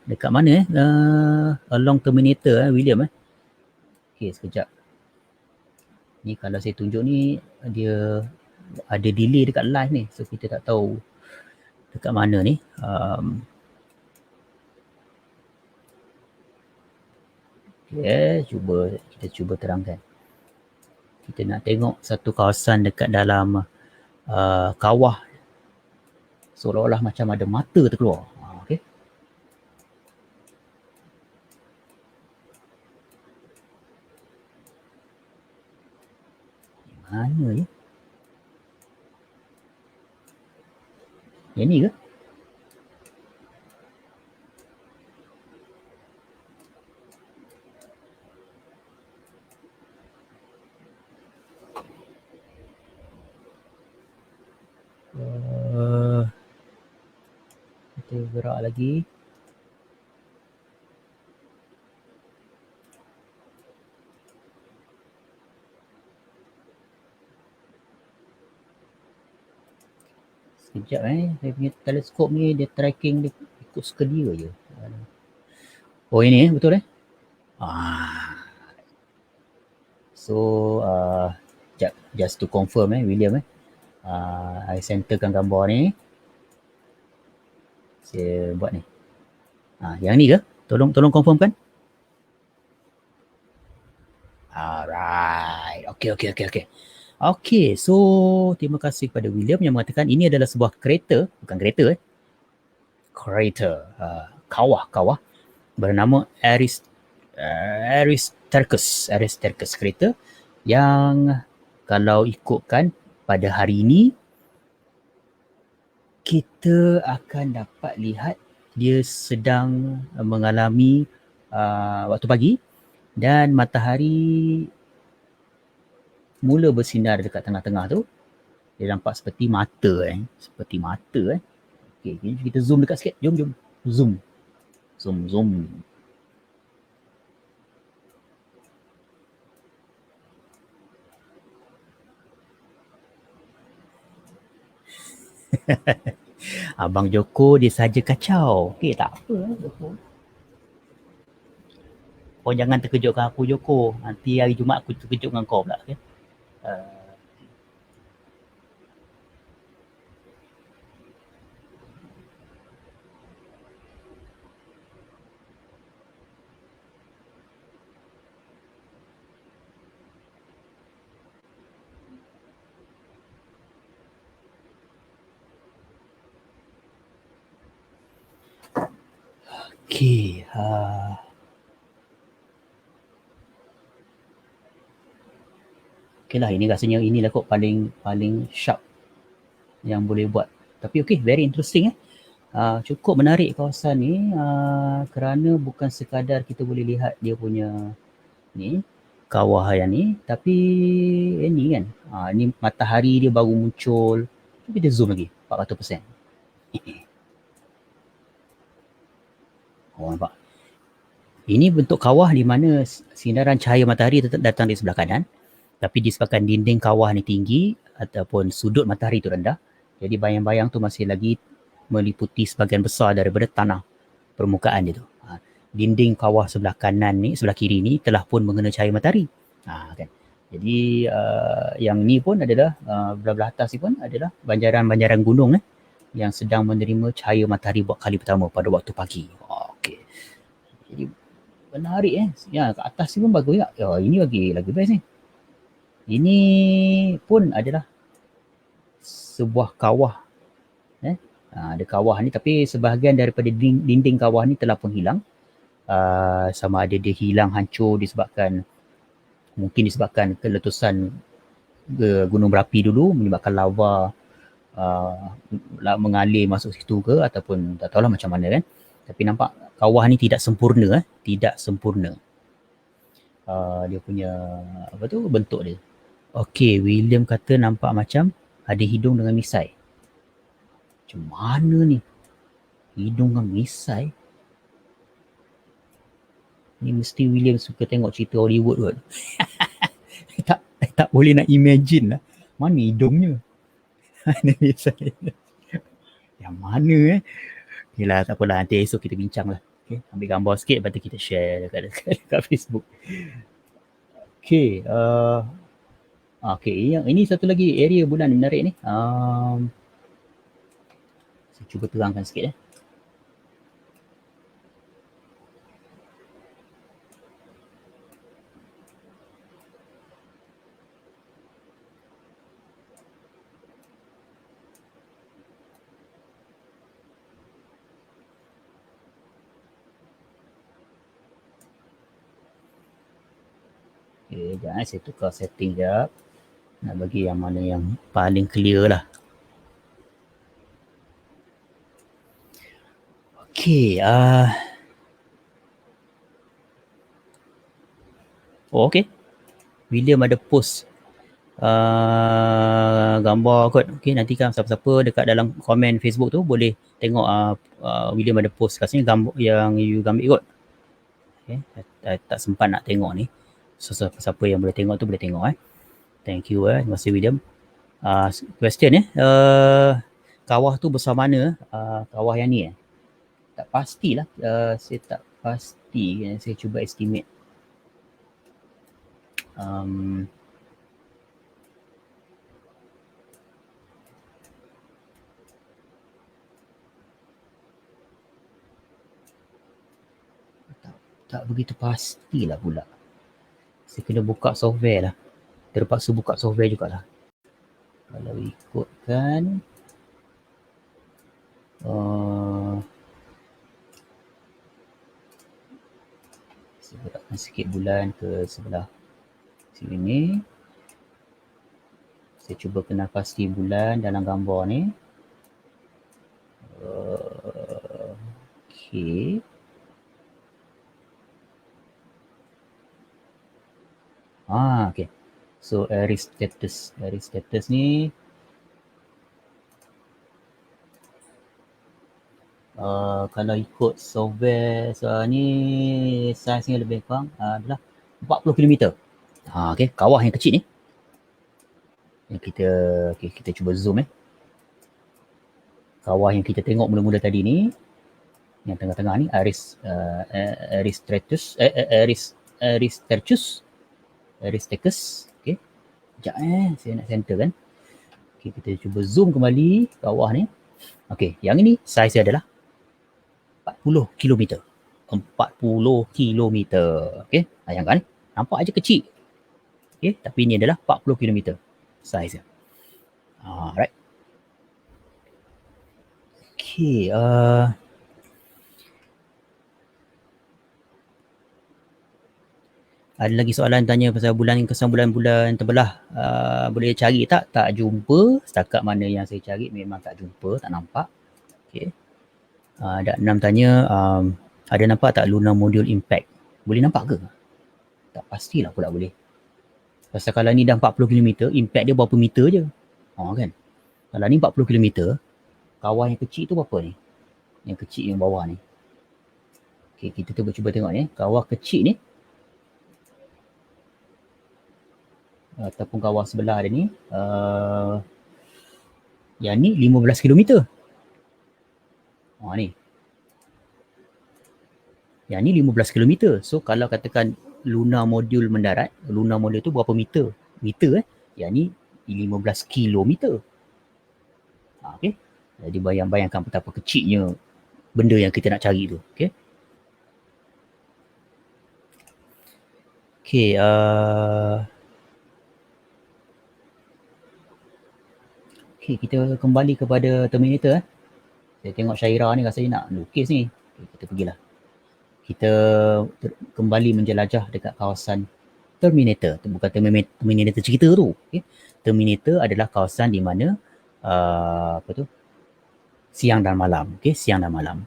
dekat mana along Terminator William Okay, sekejap. Ni kalau saya tunjuk ni, dia ada delay dekat live ni. So kita tak tahu dekat mana ni. Okay, kita cuba terangkan. Kita nak tengok satu kawasan dekat dalam kawah. Seolah-olah macam ada mata terkeluar. Okay. Mana ni? Yang ni ke? Kita gerak lagi. Sekejap saya punya teleskop ni dia tracking dia ikut suka dia je. Oh ini betul So just to confirm William I centerkan gambar ni. Saya buat ni. Yang ni ke? Tolong confirmkan. Alright. Okay, so terima kasih kepada William yang mengatakan ini adalah sebuah kereta, bukan kereta kawah bernama Aristarchus kereta yang kalau ikutkan pada hari ini kita akan dapat lihat dia sedang mengalami waktu pagi dan matahari mula bersinar dekat tengah-tengah tu. Dia nampak seperti mata Okay, kita zoom dekat sikit. Jom. Zoom. Abang Joko dia saja kacau. Okay, tak apa Joko. Kau jangan terkejutkan aku Joko. Nanti hari Jumaat aku terkejut dengan kau pula. Okay? Okay. Okay lah, ini rasanya inilah kot paling sharp yang boleh buat. Tapi okay, very interesting cukup menarik kawasan ni kerana bukan sekadar kita boleh lihat dia punya ni kawah yang ni, tapi ni kan ni matahari dia baru muncul. Kita zoom lagi 400%. Nampak? Ini bentuk kawah di mana sinaran cahaya matahari datang di sebelah kanan, tapi disebabkan dinding kawah ni tinggi ataupun sudut matahari tu rendah, jadi bayang-bayang tu masih lagi meliputi sebahagian besar daripada tanah permukaan dia tu. Dinding kawah sebelah kanan ni, sebelah kiri ni telah pun mengena cahaya matahari. Kan. Jadi yang ni pun adalah belah-belah atas ni pun adalah banjaran-banjaran gunung yang sedang menerima cahaya matahari buat kali pertama pada waktu pagi. Okay. Jadi Menarik Ya, kat atas ni pun bagus juga. Ini lagi best ni. Ini pun adalah sebuah kawah. Ada kawah ni tapi sebahagian daripada dinding kawah ni telah pun hilang. Sama ada dia hilang hancur mungkin disebabkan keletusan gunung berapi dulu menyebabkan lava mengalir masuk situ ke ataupun tak tahulah macam mana kan. Tapi nampak kawah ni tidak sempurna. Tidak sempurna. Dia punya bentuk dia. Okey, William kata nampak macam ada hidung dengan misai. Macam mana ni? Hidung dengan misai? Ni mesti William suka tengok cerita Hollywood kot. tak boleh nak imagine lah. Mana hidungnya? Mana misai? Yang mana Yelah, tak apalah. Nanti esok kita bincang lah. Okay? Ambil gambar sikit, lepas tu kita share dekat Facebook. Okay. Okay, ini satu lagi area bulan menarik ni. Saya cuba terangkan sikit. Okay, jangan saya tukar setting sekejap. Nak bagi yang mana yang paling clear lah. Okay. Okay. William ada post gambar kot. Okay, nanti kan siapa-siapa dekat dalam komen Facebook tu boleh tengok William ada post kat sini gambar yang you ambil kot. Okay. Tak sempat nak tengok ni. So, siapa yang boleh tengok tu boleh tengok. Thank you. Terima kasih William. Question kawah tu besar mana? Kawah yang ni tak pastilah. Saya tak pasti. Saya cuba estimate. Tak begitu pastilah pula. Saya kena buka software lah. Terpaksa buka software jugalah. Kalau ikutkan saya gerakkan sikit bulan ke sebelah sini. Saya cuba kenal pasti bulan dalam gambar ni. Okay. Okay. So Aries status ni kalau ikut software ni saiznya lebih kurang adalah 40 km. Okay, kawah yang kecil ni. Yang kita cuba zoom Kawah yang kita tengok mula-mula tadi ni, yang tengah-tengah ni Aries Tertius. Okay. Sekejap saya nak center kan. Okay, kita cuba zoom kembali kawah ni. Okay, yang ini saiz dia adalah 40 km. 40 km. Okay, bayangkan nampak aja kecil. Okay, tapi ini adalah 40 km saiz dia. Alright. Okay, ada lagi soalan tanya pasal kesan bulan-bulan terbelah. Boleh cari tak? Tak jumpa. Setakat mana yang saya cari memang tak jumpa, tak nampak. Okay. Ada 6 tanya, ada nampak tak lunar module impact? Boleh nampak ke? Tak pastilah pula boleh. Pasal kalau ni dah 40 km, impact dia berapa meter je. Kan? Kalau ni 40 km, kawah yang kecil tu berapa ni? Yang kecil yang bawah ni. Okay, kita cuba tengok ni. Kawah kecil ni, ataupun kawah sebelah dia ni, yang ni 15 km. Ni. Yang ni 15 km. So kalau katakan lunar modul mendarat, lunar modul tu berapa meter? Yang ni 15 km. Okay. Jadi bayangkan betapa kecilnya benda yang kita nak cari tu. Okay. Okay, okay, kita kembali kepada Terminator. Saya tengok Syaira ni rasanya nak lukis ni. Okay, kita pergilah. Kita kembali menjelajah dekat kawasan Terminator. Bukan Terminator cerita tu. Okay. Terminator adalah kawasan di mana apa tu? Siang dan malam. Okay, siang dan malam.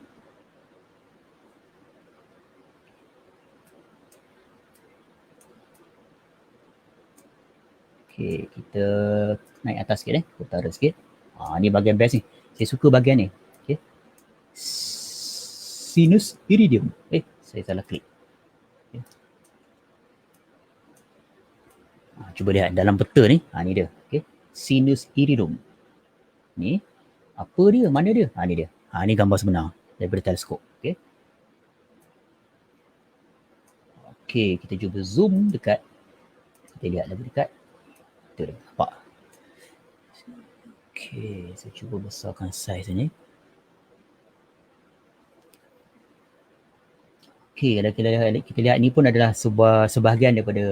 Okay, kita naik atas sikit utara sikit. Ni bahagian best ni. Saya suka bahagian ni. Okay. Sinus iridium. Saya salah klik. Okay. Cuba lihat dalam peta ni. Ni dia. Okay. Sinus iridium. Ni. Apa dia? Mana dia? Ni dia. Ni gambar sebenar daripada teleskop. Okay. Okay, kita cuba zoom dekat. Kita lihat lebih dekat. Itu dia. Nampak? Okay, saya cuba besarkan saiz ni. Okay, kalau kita lihat ni pun adalah sebahagian daripada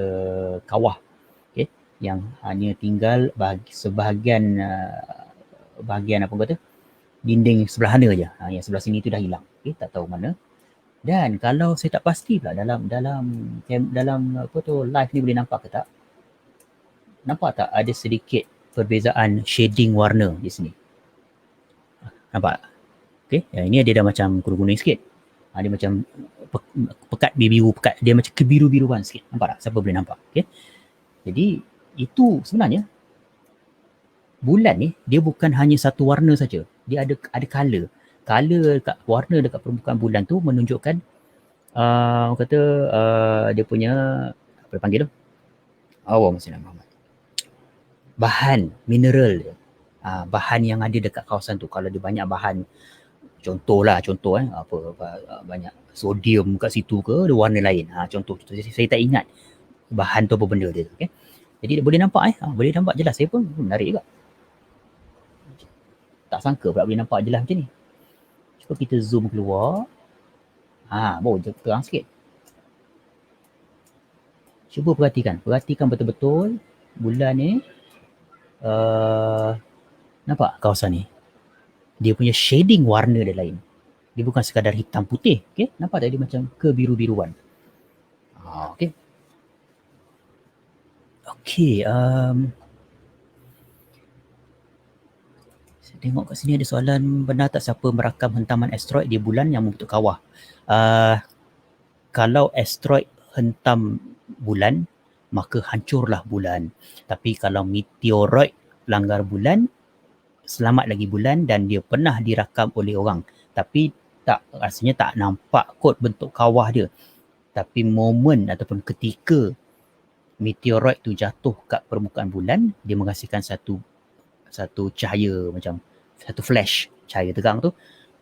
kawah. Okay, yang hanya tinggal sebahagian bahagian apa kata? Dinding sebelah sana je. Yang sebelah sini tu dah hilang. Okay, tak tahu mana. Dan kalau saya tak pasti pula dalam apa tu live ni boleh nampak ke tak? Nampak tak ada sedikit perbezaan shading warna di sini? Nampak? Okay, ini dia dah macam kuning-kuning sikit. Dia macam pekat biru pekat. Dia macam kebiru-biruan sikit. Nampak tak? Siapa boleh nampak? Okay. Jadi, itu sebenarnya bulan ni, dia bukan hanya satu warna saja. Dia ada color. Color dekat warna dekat permukaan bulan tu menunjukkan dia punya apa dia panggil tu? Allahumma salli ala Muhammad. Bahan, mineral dia. Bahan yang ada dekat kawasan tu. Kalau dia banyak bahan, contoh banyak sodium kat situ ke, dia warna lain. Contoh. Saya tak ingat bahan tu apa benda dia. Okay? Jadi boleh nampak boleh nampak jelas. Saya pun menarik juga. Tak sangka pula boleh nampak jelas macam ni. Cuba kita zoom keluar. Baru terang sikit. Cuba perhatikan betul-betul bulan ni. Nampak kawasan ni? Dia punya shading warna dia lain. Dia bukan sekadar hitam putih. Okay? Nampak tak dia macam kebiru-biruan. Okay. Okay. Saya tengok kat sini ada soalan, benar tak siapa merakam hentaman asteroid di bulan yang membentuk kawah? Kalau asteroid hentam bulan, maka hancurlah bulan. Tapi kalau meteoroid langgar bulan, selamat lagi bulan dan dia pernah dirakam oleh orang. Tapi rasanya tak nampak kot bentuk kawah dia. Tapi momen ataupun ketika meteoroid tu jatuh kat permukaan bulan, dia menghasilkan satu cahaya macam satu flash, cahaya tegang tu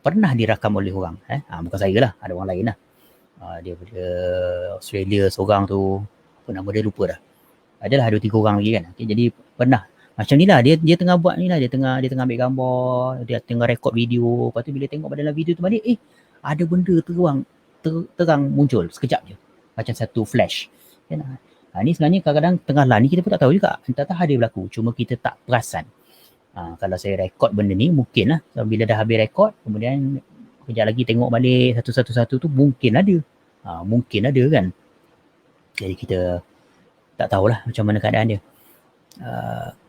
pernah dirakam oleh orang. Bukan saya lah, ada orang lain lah. Dia daripada Australia seorang tu, apa nama dia lupa dah. Adalah 2-3 orang lagi kan. Okay, jadi pernah macam ni lah, dia tengah buat ni lah, dia tengah ambil gambar, dia tengah rekod video. Lepas tu bila tengok pada dalam video tu balik, ada benda terang muncul sekejap je. Macam satu flash. Ni sebenarnya kadang-kadang tengah lah ni kita pun tak tahu juga. Entah ada berlaku, cuma kita tak perasan. Kalau saya rekod benda ni, mungkin lah. So, bila dah habis rekod, kemudian kejap lagi tengok balik satu-satu tu, mungkin ada. Mungkin ada kan. Jadi kita tak tahulah macam mana keadaan dia.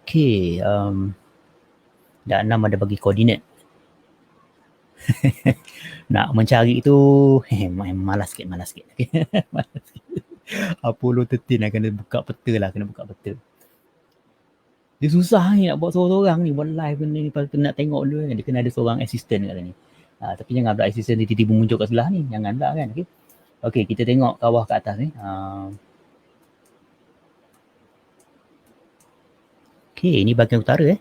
Okay. Dah 6 ada bagi koordinat. Nak mencari tu malas sikit. Apollo 13 lah, kena buka peta. Dia susah ni nak buat seorang-seorang ni, buat live ni, lepas tu nak tengok dulu kan. Dia kena ada seorang assistant kat ni. Tapi jangan pula assistant dia tiba-tiba muncul kat sebelah ni. Jangan pula kan. Okay, kita tengok kawah kat atas ni. Okay, ini bahagian utara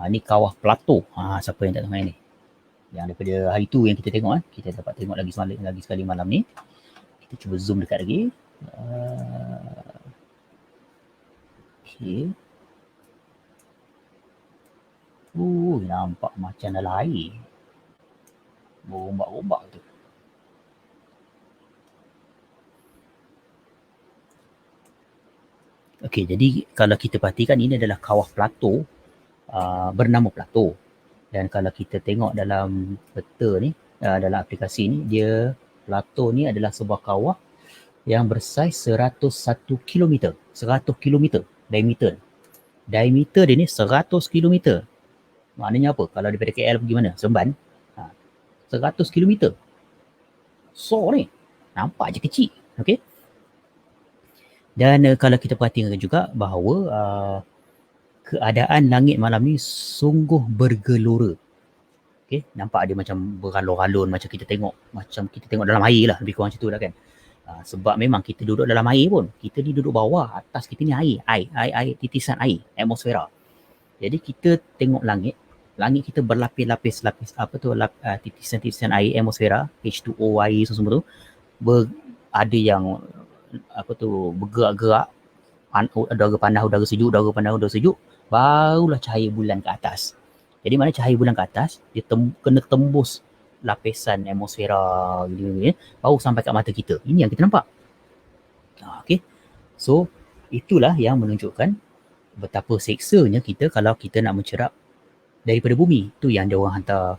ni kawah Plato. Siapa yang tak tahu ni? Yang daripada hari tu yang kita tengok kita dapat tengok lagi sekali malam ni. Kita cuba zoom dekat lagi. Okay. Nampak macam dalam air. Berombak-ombak tu. Okey, jadi kalau kita perhatikan ini adalah kawah plato bernama plato. Dan kalau kita tengok dalam peta ni, dalam aplikasi ni, dia plato ni adalah sebuah kawah yang bersaiz 101 kilometer. 100 kilometer diameter. Diameter dia ni 100 kilometer. Maknanya apa? Kalau daripada KL pergi mana? Seremban. 100 kilometer. So ni. Nampak je kecil. Okay? Dan kalau kita perhatikan juga bahawa keadaan langit malam ni sungguh bergelora. Okay? Nampak dia macam beralun-alun macam kita tengok dalam air lah. Lebih kurang macam tu lah kan. Sebab memang kita duduk dalam air pun. Kita ni duduk bawah, atas kita ni air, titisan air, atmosfera. Jadi kita tengok langit kita berlapis-lapis titisan-titisan air, atmosfera, H2O, air semua tu ada yang bergerak-gerak, udara panas, udara sejuk, udara panas, udara sejuk, barulah cahaya bulan ke atas. Jadi mana cahaya bulan ke atas, dia kena tembus lapisan atmosfera gini, baru sampai kat mata kita. Ini yang kita nampak. Okay. So, itulah yang menunjukkan betapa seksanya kita kalau kita nak mencerap daripada bumi. Tu yang dia orang hantar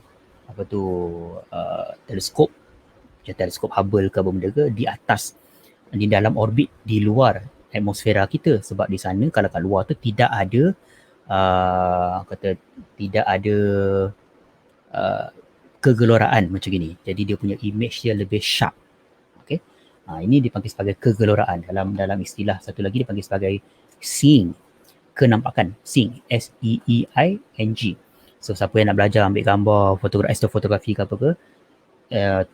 teleskop, macam teleskop Hubble ke apa benda ke, di atas, di dalam orbit, di luar atmosfera kita. Sebab di sana kalau kat luar tu tidak ada kegeloraan macam gini. Jadi dia punya image dia lebih sharp. Okay. Ini dipanggil sebagai kegeloraan. Dalam istilah satu lagi dipanggil sebagai seeing, kenampakan. Seeing, S-E-E-I-N-G. So siapa yang nak belajar ambil gambar astrofotografi ke apa ke,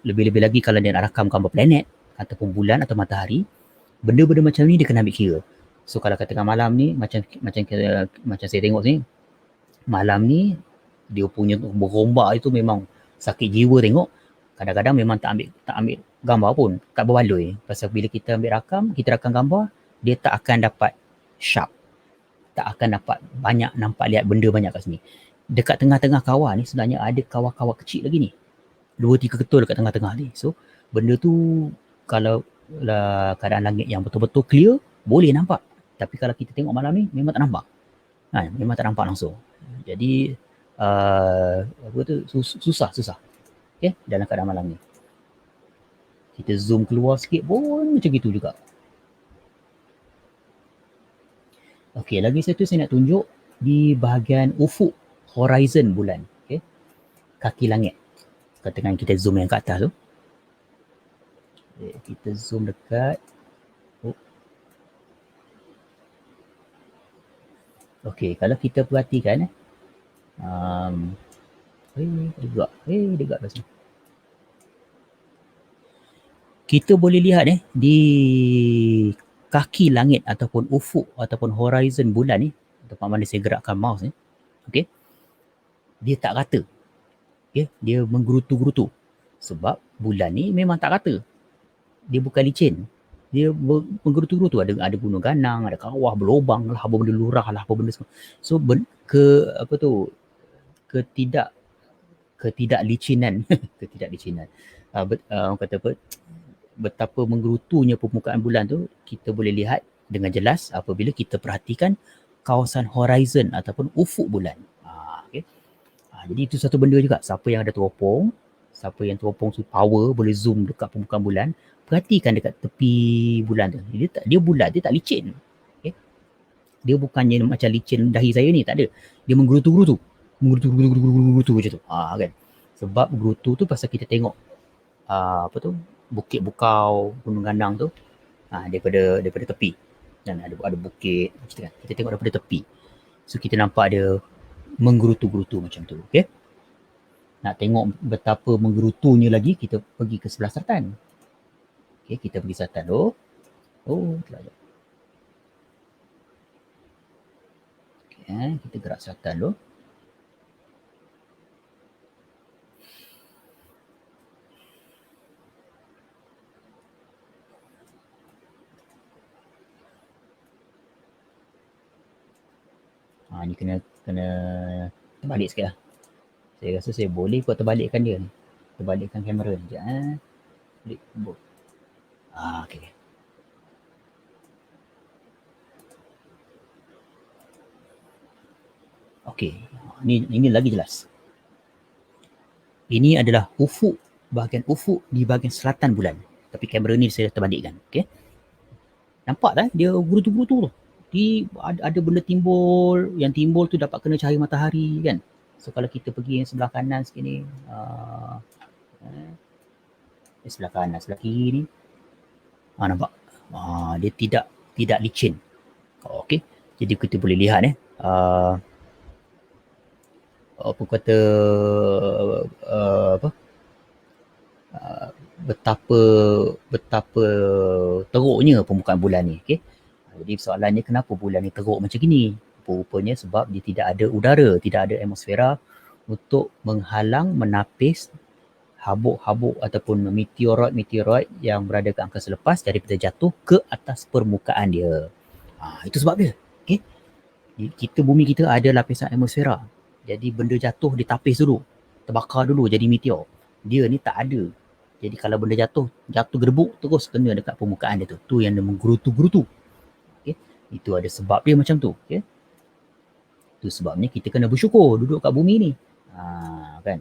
lebih-lebih lagi kalau dia nak rakam gambar planet ataupun bulan atau matahari, benda-benda macam ni dia kena ambil kira. So kalau katakan malam ni macam saya tengok ni, malam ni dia punya berombak itu memang sakit jiwa tengok. Kadang-kadang memang tak ambil gambar pun, tak berbaloi. Pasal bila kita kita rakam gambar, dia tak akan dapat sharp. Tak akan dapat lihat benda banyak kat sini. Dekat tengah-tengah kawah ni sebenarnya ada kawah-kawah kecil lagi ni. 2-3 ketul dekat tengah-tengah ni. So benda tu kalau keadaan langit yang betul-betul clear, boleh nampak. Tapi kalau kita tengok malam ni, memang tak nampak. Memang tak nampak langsung. Jadi susah. Okay? Dalam keadaan malam ni. Kita zoom keluar sikit pun macam gitu juga. Okay, lagi satu saya nak tunjuk di bahagian ufuk horizon bulan. Okay? Kaki langit. Katakan kita zoom yang kat atas tu. Okay, kita zoom dekat. Okay, kalau kita perhatikan dekat kat sini. Kita boleh lihat di kaki langit ataupun ufuk ataupun horizon bulan ni, tempat mana saya gerakkan mouse ni, okay, dia tak rata. Okay, dia menggerutu-gerutu. Sebab bulan ni memang tak rata. Dia bukan licin. Dia menggerutu-gerutu. Ada gunung ganang, ada kawah berlubang lah, apa benda lurah lah, apa benda semua. So ketidaklicinan orang kata apa, betapa menggerutunya permukaan bulan tu kita boleh lihat dengan jelas apabila kita perhatikan kawasan horizon ataupun ufuk bulan. Okay. Jadi itu satu benda juga. Siapa yang ada teropong tu power, boleh zoom dekat permukaan bulan, perhatikan dekat tepi bulan tu. Dia bulat, dia tak licin. Okay. Dia bukannya macam licin dahi saya ni, tak ada. Dia menggerutu-gerutu macam tu. Kan. Sebab gerutu tu pasal kita tengok Bukit Bukau, Gunung Ganang tu daripada tepi. Dan ada bukit macam tu kan. Kita tengok daripada tepi. So kita nampak dia menggerutu-gerutu macam tu. Okay. Nak tengok betapa menggerutunya lagi, kita pergi ke sebelah selatan. Okay, kita pergi selatan tu. Okay, kita gerak selatan tu. Ni kena terbalik sikit lah. Saya rasa saya boleh buat terbalikkan dia ni. Terbalikkan kamera ni sekejap. Flip both. Okay. Okay, ini lagi jelas. Ini adalah ufuk, bahagian ufuk di bahagian selatan bulan. Tapi kamera ni saya terbalikkan. Okay. Nampak tak dia gerutu-gerutu tu? Ada benda timbul, yang timbul tu dapat kena cahaya matahari kan. So kalau kita pergi yang sebelah kanan sikit ni, sebelah kanan, sebelah kiri ni, nampak? Dia tidak licin. Okey. Jadi kita boleh lihat apa kata betapa teruknya permukaan bulan ni. Okey. Jadi soalannya kenapa bulan ni teruk macam gini? Rupanya sebab dia tidak ada udara, tidak ada atmosfera untuk menghalang, menapis habuk-habuk ataupun meteoroid yang berada ke angkasa lepas daripada jatuh ke atas permukaan dia. Itu sebab dia. Okay? Kita, bumi kita ada lapisan atmosfera. Jadi benda jatuh ditapis dulu, terbakar dulu jadi meteor. Dia ni tak ada. Jadi kalau benda jatuh gerbuk terus kena dekat permukaan dia tu. Tu yang dia menggerutu-gerutu. Okay? Itu ada sebab dia macam tu. Okay? Itu sebabnya kita kena bersyukur duduk kat bumi ni. Kan?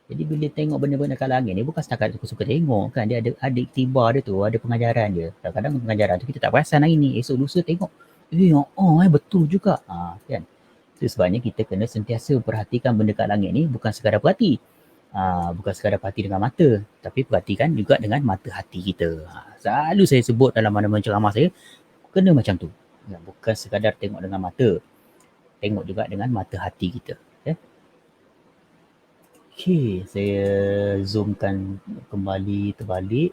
Jadi bila tengok benda-benda kat langit ni bukan setakat aku suka tengok kan, dia ada iktibar dia tu, ada pengajaran dia. Kadang-kadang pengajaran tu kita tak perasan hari ni, esok lusa tengok betul juga. Kan. Itu sebabnya kita kena sentiasa perhatikan benda kat langit ni, bukan sekadar perhati. Bukan sekadar perhati dengan mata, tapi perhatikan juga dengan mata hati kita. Selalu saya sebut dalam mana-mana ceramah saya, kena macam tu. Bukan sekadar tengok dengan mata, tengok juga dengan mata hati kita. Okay, saya zoomkan kembali terbalik.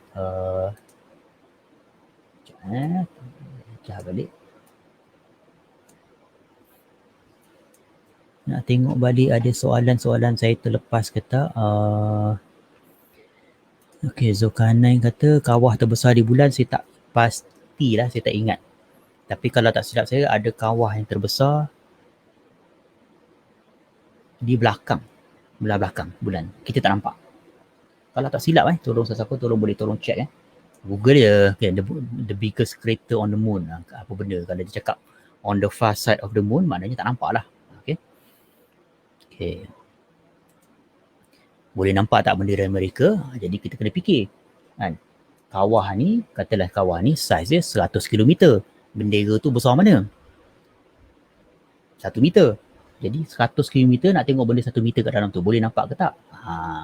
Sekejap balik. Nak tengok balik ada soalan-soalan saya terlepas ke tak. Okay, Zulkarnain kata kawah terbesar di bulan saya tak pastilah, saya tak ingat. Tapi kalau tak silap saya ada kawah yang terbesar di belakang bulan. Kita tak nampak. Kalau tak silap tolong sesiapa boleh tolong check Google dia, okay, the biggest crater on the moon. Apa benda kalau dia cakap on the far side of the moon, maknanya tak nampak lah. Okay. Boleh nampak tak bendera Amerika? Jadi kita kena fikir kan. Kawah ni saiz dia 100 km. Bendera tu besar mana? 1 meter. Jadi 100 km nak tengok benda 1 meter kat dalam tu, boleh nampak ke tak?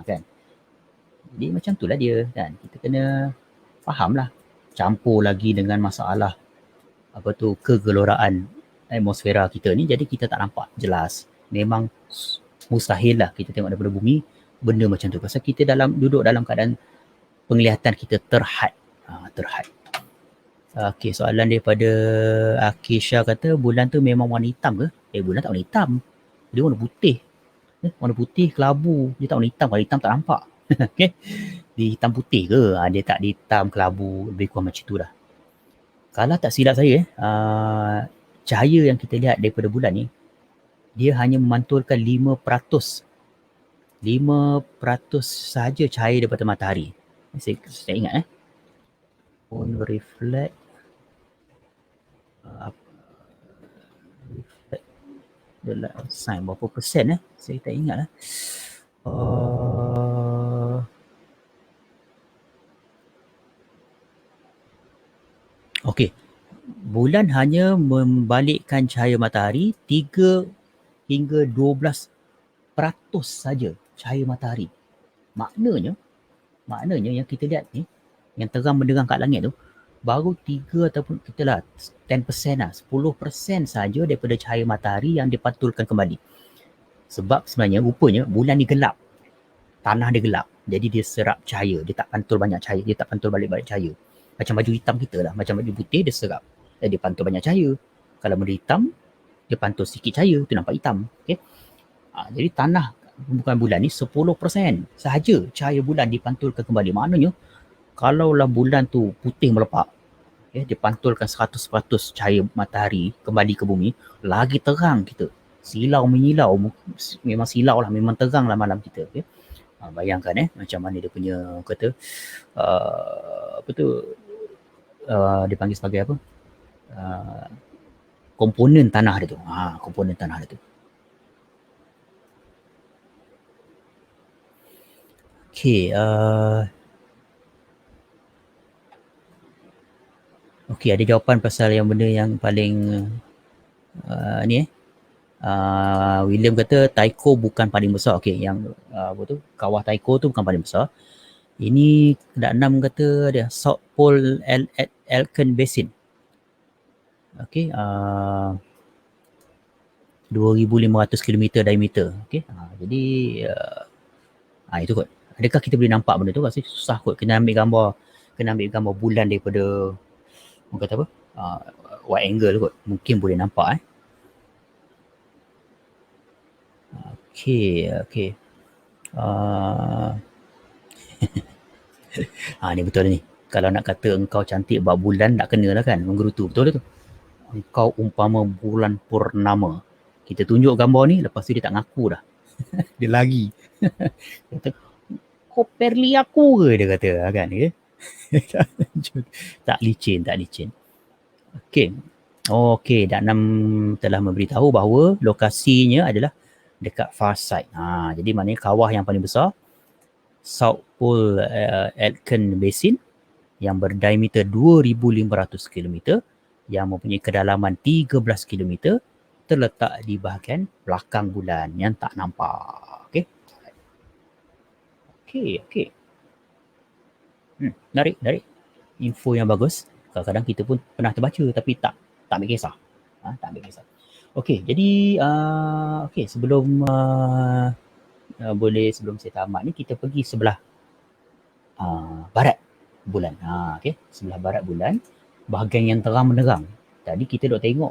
Kan. Jadi macam itulah dia kan. Kita kena faham lah. Campur lagi dengan masalah kegeloraan atmosfera kita ni, jadi kita tak nampak jelas. Memang mustahil lah kita tengok daripada bumi benda macam tu. Pasal kita duduk dalam keadaan penglihatan kita terhad. Okay, soalan daripada Akisha kata bulan tu memang warna hitam ke? Bulan tak warna hitam. Dia warna putih. Warna putih kelabu. Dia tak warna hitam. Kalau hitam tak nampak. Okay. Dia hitam putih ke? Dia tak hitam kelabu. Lebih kurang macam tu lah. Kalau tak silap saya, cahaya yang kita lihat daripada bulan ni, dia hanya memantulkan 5% sahaja cahaya daripada matahari. Saya ingat on reflect sign berapa persen saya tak ingat lah. Okey. Bulan hanya membalikkan cahaya matahari 3 hingga 12% saja cahaya matahari. Maknanya yang kita lihat ni, yang terang benderang kat langit tu, baru 3 ataupun 10% lah, 10% saja daripada cahaya matahari yang dipantulkan kembali. Sebab sebenarnya rupanya bulan ni gelap. Tanah dia gelap. Jadi dia serap cahaya. Dia tak pantul banyak cahaya. Dia tak pantul balik-balik cahaya. Macam baju hitam kita lah. Macam baju putih dia serap. Dia pantul banyak cahaya. Kalau benda hitam, dia pantul sikit cahaya. Itu nampak hitam. Okay? Jadi tanah bukan bulan ni 10% sahaja cahaya bulan dipantulkan kembali. Maknanya kalaulah bulan tu putih melepak, dia pantulkan 100% cahaya matahari kembali ke bumi, lagi terang kita. silau menyilau, memang silau lah, memang terang lah malam kita. Okay? Bayangkan macam mana dia punya kata apa tu dipanggil sebagai apa, komponen tanah dia tu. Komponen tanah dia tu. Okay, okay, ada jawapan pasal yang benda yang paling ni William kata Taiko bukan paling besar. Okay, yang apa tu, kawah Taiko tu bukan paling besar. Ini ke-6 kata dia South Pole Elkin Basin. Okay, 2,500 km diameter. Okay, jadi itu kot. Adakah kita boleh nampak benda tu? Rasanya susah kot. Kena ambil gambar bulan daripada orang kata apa, wide angle kot. Mungkin boleh nampak Okay. Ni betul ni. Kalau nak kata engkau cantik bab bulan, tak kena lah kan, menggerutu. Betul tu. Engkau umpama bulan purnama. Kita tunjuk gambar ni, lepas tu dia tak ngaku dah. Dia lagi. Kata, kau perli aku ke? Dia kata kan. Tak licin. Okay, Daknam telah memberitahu bahawa lokasinya adalah dekat far side. Jadi maknanya kawah yang paling besar, South Pole Elkin Basin, yang berdiameter 2,500 km, yang mempunyai kedalaman 13 km, terletak di bahagian belakang bulan yang tak nampak. Okay. Menarik. Info yang bagus. Kadang-kadang kita pun pernah terbaca tapi tak ambil kisah. Tak ambil kisah. Okay, jadi sebelum sebelum saya tamat ni, kita pergi sebelah barat bulan. Sebelah barat bulan, bahagian yang terang menerang. Tadi kita duk tengok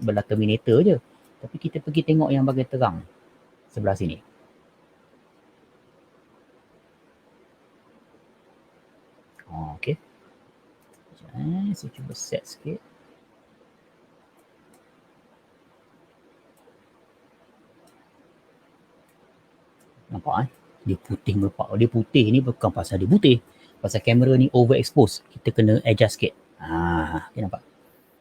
belah Terminator je. Tapi kita pergi tengok yang bahagian terang sebelah sini. Okay. Saya cuba set sikit. Nampak dia putih melepak. Dia putih ni bukan pasal dia putih, pasal kamera ni overexpose. Kita kena adjust sikit. Dia nampak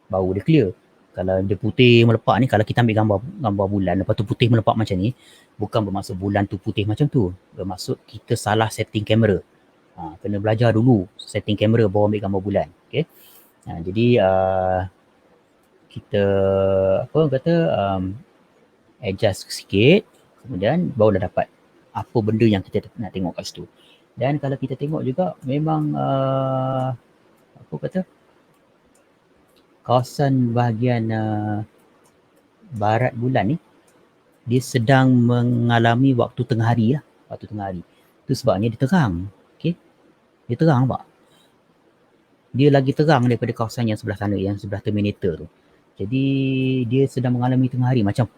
bau dia clear. Kalau dia putih melepak ni, kalau kita ambil gambar bulan lepas tu putih melepak macam ni, bukan bermaksud bulan tu putih macam tu. Bermaksud kita salah setting kamera. Kena belajar dulu setting kamera baru ambil gambar bulan. Okay. Jadi kita adjust sikit, kemudian barulah dapat apa benda yang kita nak tengok kat situ. Dan kalau kita tengok juga, memang kawasan bahagian barat bulan ni, dia sedang mengalami waktu tengah hari lah. Waktu tengah hari. Itu sebabnya dia terang. Okay. Dia terang, nampak? Dia lagi terang daripada kawasan yang sebelah sana, yang sebelah Terminator tu. Jadi dia sedang mengalami tengah hari, macam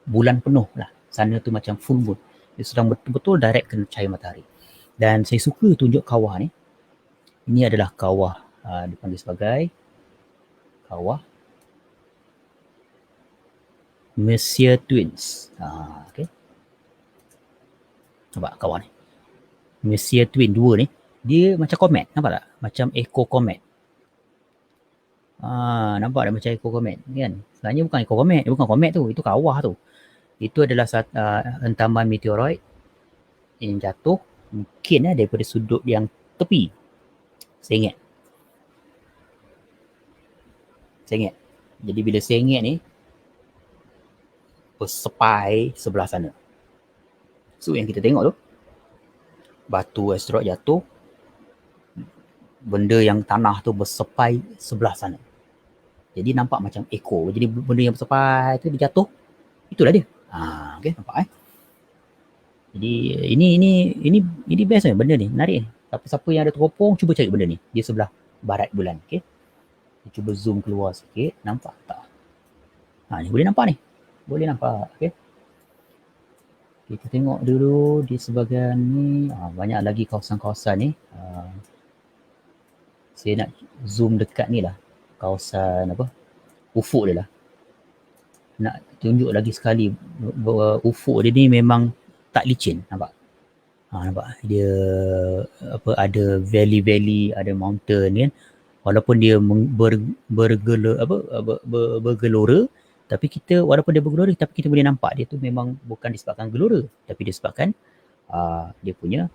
bulan penuh lah. Sana tu macam full moon. Dia sedang betul-betul direct kena cahaya matahari. Dan saya suka tunjuk kawah ni. Ini adalah kawah, dipanggil sebagai kawah Messier Twins. Okay. Nampak kawah ni. Messier Twin 2 ni, dia macam komet. Nampak tak? Macam echo komet. Nampak tak macam echo komet kan? Sebenarnya bukan echo komet. Bukan komet tu. Itu kawah tu. Itu adalah hentaman meteoroid yang jatuh mungkin daripada sudut yang tepi. Sengit. Jadi bila sengit ni bersepai sebelah sana. So yang kita tengok tu, batu asteroid jatuh, benda yang tanah tu bersepai sebelah sana. Jadi nampak macam echo. Jadi benda yang bersepai tu dia jatuh, itulah dia. Okay, nampak Jadi ini best benda ni, menarik. Siapa yang ada teropong, cuba cari benda ni. Dia sebelah barat bulan. Okay. Cuba zoom keluar sikit. Nampak tak? Ni boleh nampak ni. Boleh nampak. Okay. Kita tengok dulu di sebahagian ni. Banyak lagi kawasan-kawasan ni. Saya nak zoom dekat ni lah. Kawasan ufuk dia lah. nak tunjuk lagi sekali ufuk dia ni memang tak licin, nampak? Nampak dia ada valley, ada mountain kan. Walaupun dia bergelora, tapi kita walaupun dia bergelora tapi kita boleh nampak dia tu memang bukan disebabkan gelora, tapi disebabkan dia punya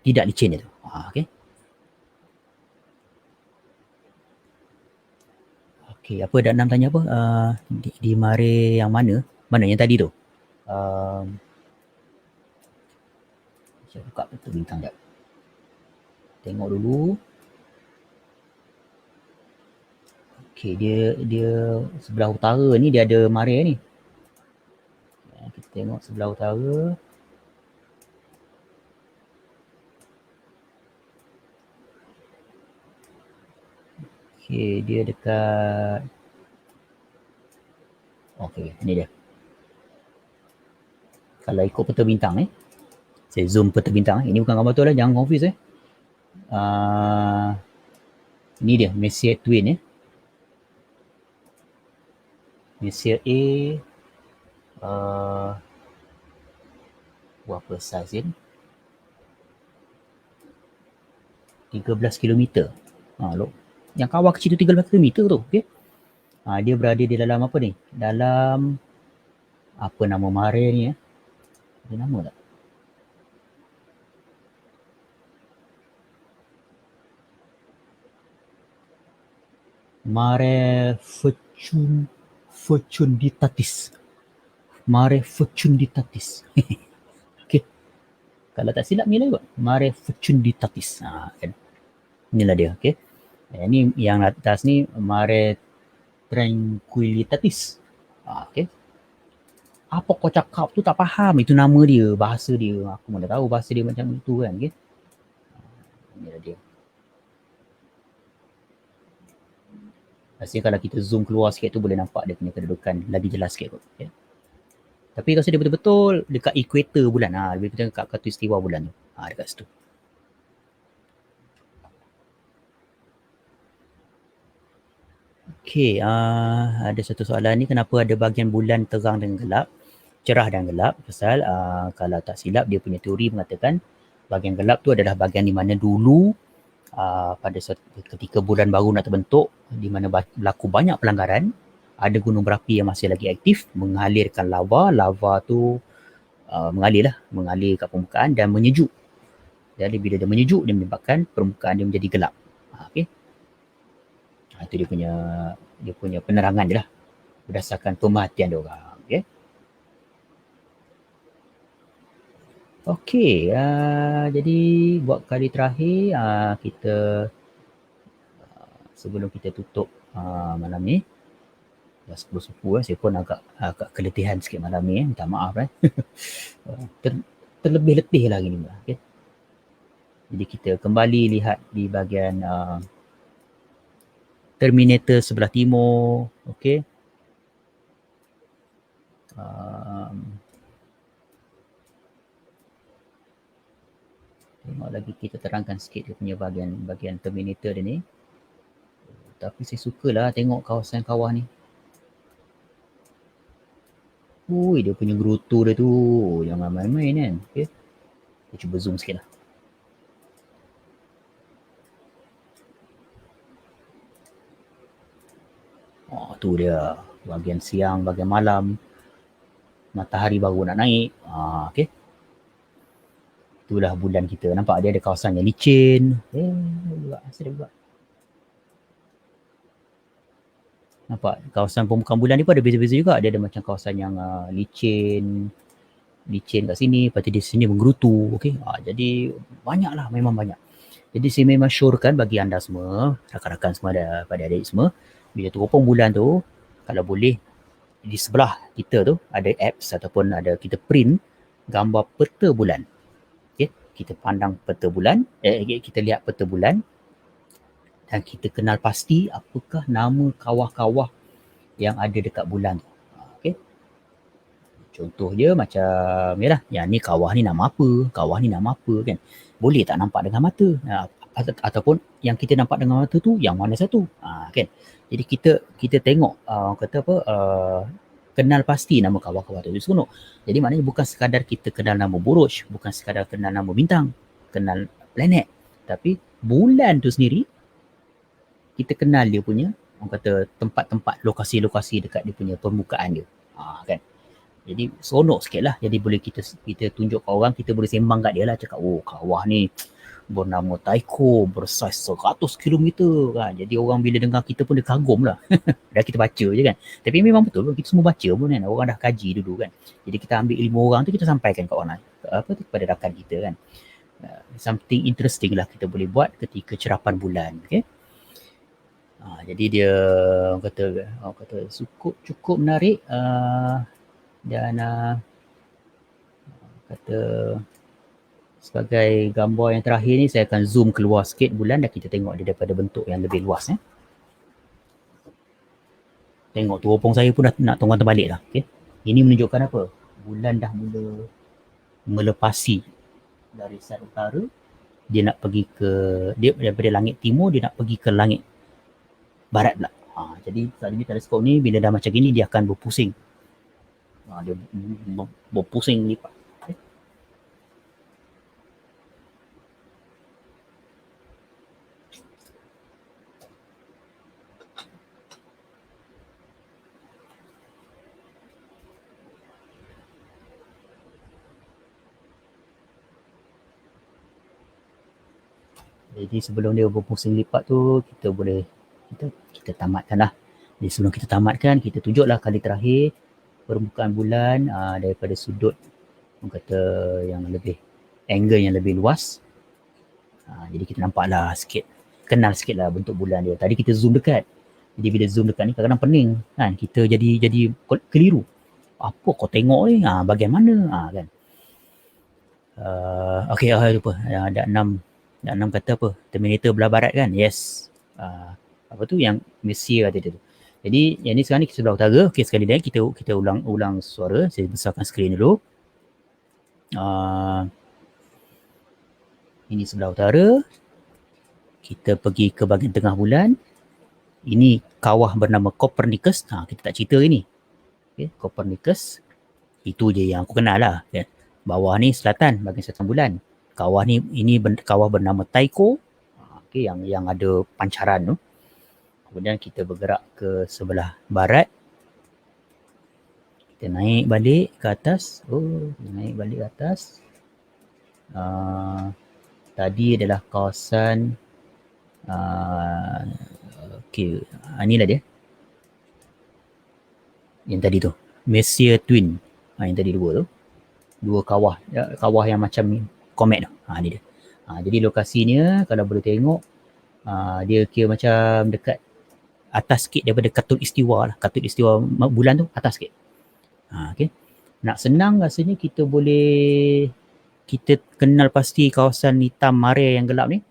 tidak licin dia tu. Okey. Okey, apa Dak Nam tanya apa? Di mare yang mana? Mana yang tadi tu? Saya buka peta bintang jap. Tengok dulu. Okey, dia sebelah utara ni dia ada mare ni. Kita tengok sebelah utara. Okey, dia dekat. Okey, ni dia. Kalau ikut peta bintang saya zoom peta bintang ini bukan gambar tu lah, jangan confuse ni dia Messier Twin Messier A berapa saiz ni 13 km. Yang kawah kecil tu 13 km tu, okey. Dia berada di dalam apa ni? Dalam apa nama mare ni Ada nama tak? Mare Fecunditatis. Mare Fecunditatis. Okey. Kalau tak silap ni lah kot. Mare Fecunditatis. Kan. Inilah dia, okey. Ini yang atas ni Mare Tranquillitatis. Okey. Apa kau cakap tu tak faham. Itu nama dia, bahasa dia. Aku mana tahu bahasa dia macam itu kan. Okay? Inilah dia. Rasanya kalau kita zoom keluar sikit tu boleh nampak dia punya kedudukan lagi jelas sikit kot. Okay? Tapi rasa dia betul-betul dekat ekuator bulan. Lebih betul dekat khatulistiwa bulan tu. Dekat situ. Okey, ada satu soalan ni, kenapa ada bahagian bulan terang dan gelap, cerah dan gelap? Pasal kalau tak silap dia punya teori mengatakan bahagian gelap tu adalah bahagian di mana dulu pada ketika bulan baru nak terbentuk, di mana berlaku banyak pelanggaran, ada gunung berapi yang masih lagi aktif, mengalirkan lava tu mengalir kat permukaan dan menyejuk. Jadi bila dia menyejuk, dia menyebabkan permukaan dia menjadi gelap. Okey. Itu dia punya penerangan je lah berdasarkan pemerhatian dia orang. Okay. Okey, jadi buat kali terakhir kita sebelum kita tutup malam ni, dah 10 suku saya pun agak keletihan sikit malam ni, minta maaf terlebih letih lagi ni. Okay. Jadi kita kembali lihat di bahagian Terminator sebelah timur, okey. Tengok lagi, kita terangkan sikit dia punya bahagian Terminator dia ni. Tapi saya sukalah tengok kawasan kawah ni. Dia punya gerutu dia tu. Jangan main-main kan. Okay. Kita cuba zoom sikit lah. Tu dia. Bahagian siang, bahagian malam. Matahari baru nak naik. Okay. Itulah bulan kita. Nampak dia ada kawasan yang licin. Sedap juga. Nampak kawasan permukaan bulan ni pun ada beza-beza juga. Dia ada macam kawasan yang licin kat sini, lepas tu di sini menggerutu. Okay? Jadi banyaklah, memang banyak. Jadi saya memang syorkan bagi anda semua, rakan-rakan semua, pada adik semua, bila teropong bulan tu, kalau boleh di sebelah kita tu ada apps ataupun ada kita print gambar peta bulan. Okay? Kita pandang peta bulan, kita lihat peta bulan dan kita kenal pasti apakah nama kawah-kawah yang ada dekat bulan tu. Okay? Contoh je macam, yalah, yang ni kawah ni nama apa kan. Boleh tak nampak dengan mata? Ataupun yang kita nampak dengan mata tu yang mana satu? Kan. Jadi kita tengok kata apa kenal pasti nama kawah-kawah tu seronok. Jadi maknanya bukan sekadar kita kenal nama buruj, bukan sekadar kenal nama bintang, kenal planet, tapi bulan tu sendiri kita kenal dia punya, orang kata, tempat-tempat, lokasi-lokasi dekat dia punya permukaan dia. Kan. Jadi seronok sikit lah. Jadi boleh kita tunjuk ke orang, kita boleh sembang kat dia lah, cakap, oh kawah ni bernama Taiko, bersaiz 100 kilometer kan. Jadi orang bila dengar kita pun dia kagum lah. Dah kita baca je kan. Tapi memang betul, kita semua baca pun kan. Orang dah kaji dulu kan. Jadi kita ambil ilmu orang tu, kita sampaikan kat orang lain. Kepada rakan kita kan. Something interesting lah kita boleh buat ketika cerapan bulan. Okay. Jadi dia orang kata cukup menarik, dan kata sebagai gambar yang terakhir ni saya akan zoom keluar sikit bulan dan kita tengok dia daripada bentuk yang lebih luas. Tengok teropong saya pun dah nak tongkang terbalik dah. Okay. Ini menunjukkan apa? Bulan dah mula melepasi dari sat utara, dia nak pergi ke, dia daripada langit timur dia nak pergi ke langit barat pula. Jadi saat ini teleskop ni bila dah macam gini dia akan berpusing. Dia berpusing lipat. Okay. Jadi sebelum dia berpusing lipat tu kita tamatkan lah. Jadi sebelum kita tamatkan, kita tunjuklah kali terakhir permukaan bulan daripada sudut orang kata yang lebih, angle yang lebih luas. Jadi kita nampaklah sikit, kenal sikit lah bentuk bulan dia. Tadi kita zoom dekat. Jadi bila zoom dekat ni kadang-kadang pening kan, kita jadi keliru. Apa kau tengok ni? Bahagian mana? Kan. Okay, lupa. Ada 6 kata apa? Terminator belah barat kan? Yes. Apa tu yang Mesir kata tu. Jadi yang ni sekarang ni kita sebelah utara. Okey, sekali lagi kita ulang suara. Saya besarkan skrin dulu. Ini sebelah utara. Kita pergi ke bahagian tengah bulan. Ini kawah bernama Copernicus. Kita tak cerita ini. Okay, Copernicus. Itu je yang aku kenal lah. Okay. Bawah ni selatan, bahagian selatan bulan. Kawah ni, ini kawah bernama Taiko. Okay, yang ada pancaran tu. Kemudian kita bergerak ke sebelah barat. Kita naik balik ke atas. Naik balik ke atas. Tadi adalah kawasan inilah dia. Yang tadi tu. Messier Twin. Yang tadi dua kawah. Kawah yang macam komet tu. Ni dia. Jadi lokasinya kalau boleh tengok, dia kira macam dekat atas sikit daripada Katut Istiwa lah. Katut Istiwa bulan tu atas sikit. Okay. Nak senang rasanya kita kenal pasti kawasan hitam Mare yang gelap ni.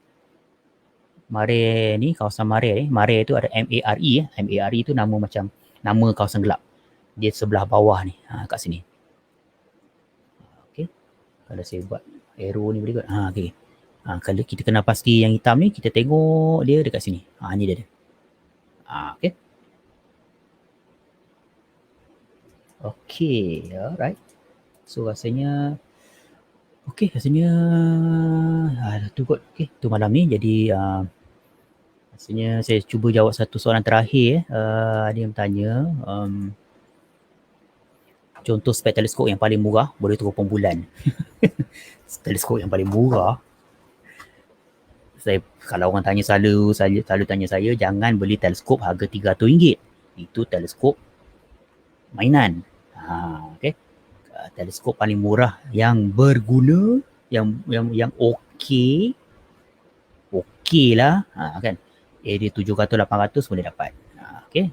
Mare ni, kawasan Mare ni. Mare tu ada M-A-R-E. M-A-R-E tu nama kawasan gelap. Dia sebelah bawah ni, kat sini. Okay. Kalau saya buat arrow ni boleh kot. Okay. Kalau kita kenal pasti yang hitam ni, kita tengok dia dekat sini. Ni dia. Okay. Okay, alright. So rasanya tu kot. Okay, tu malam ni. Jadi rasanya saya cuba jawab satu soalan terakhir. Ada yang bertanya, contoh spek teleskop yang paling murah boleh teropong bulan. Teleskop yang paling murah. Kalau orang tanya selalu tanya saya, jangan beli teleskop harga RM300. Itu teleskop mainan. Okay. Teleskop paling murah yang berguna, yang okey lah, kan. Area 700-800 boleh dapat. Okay.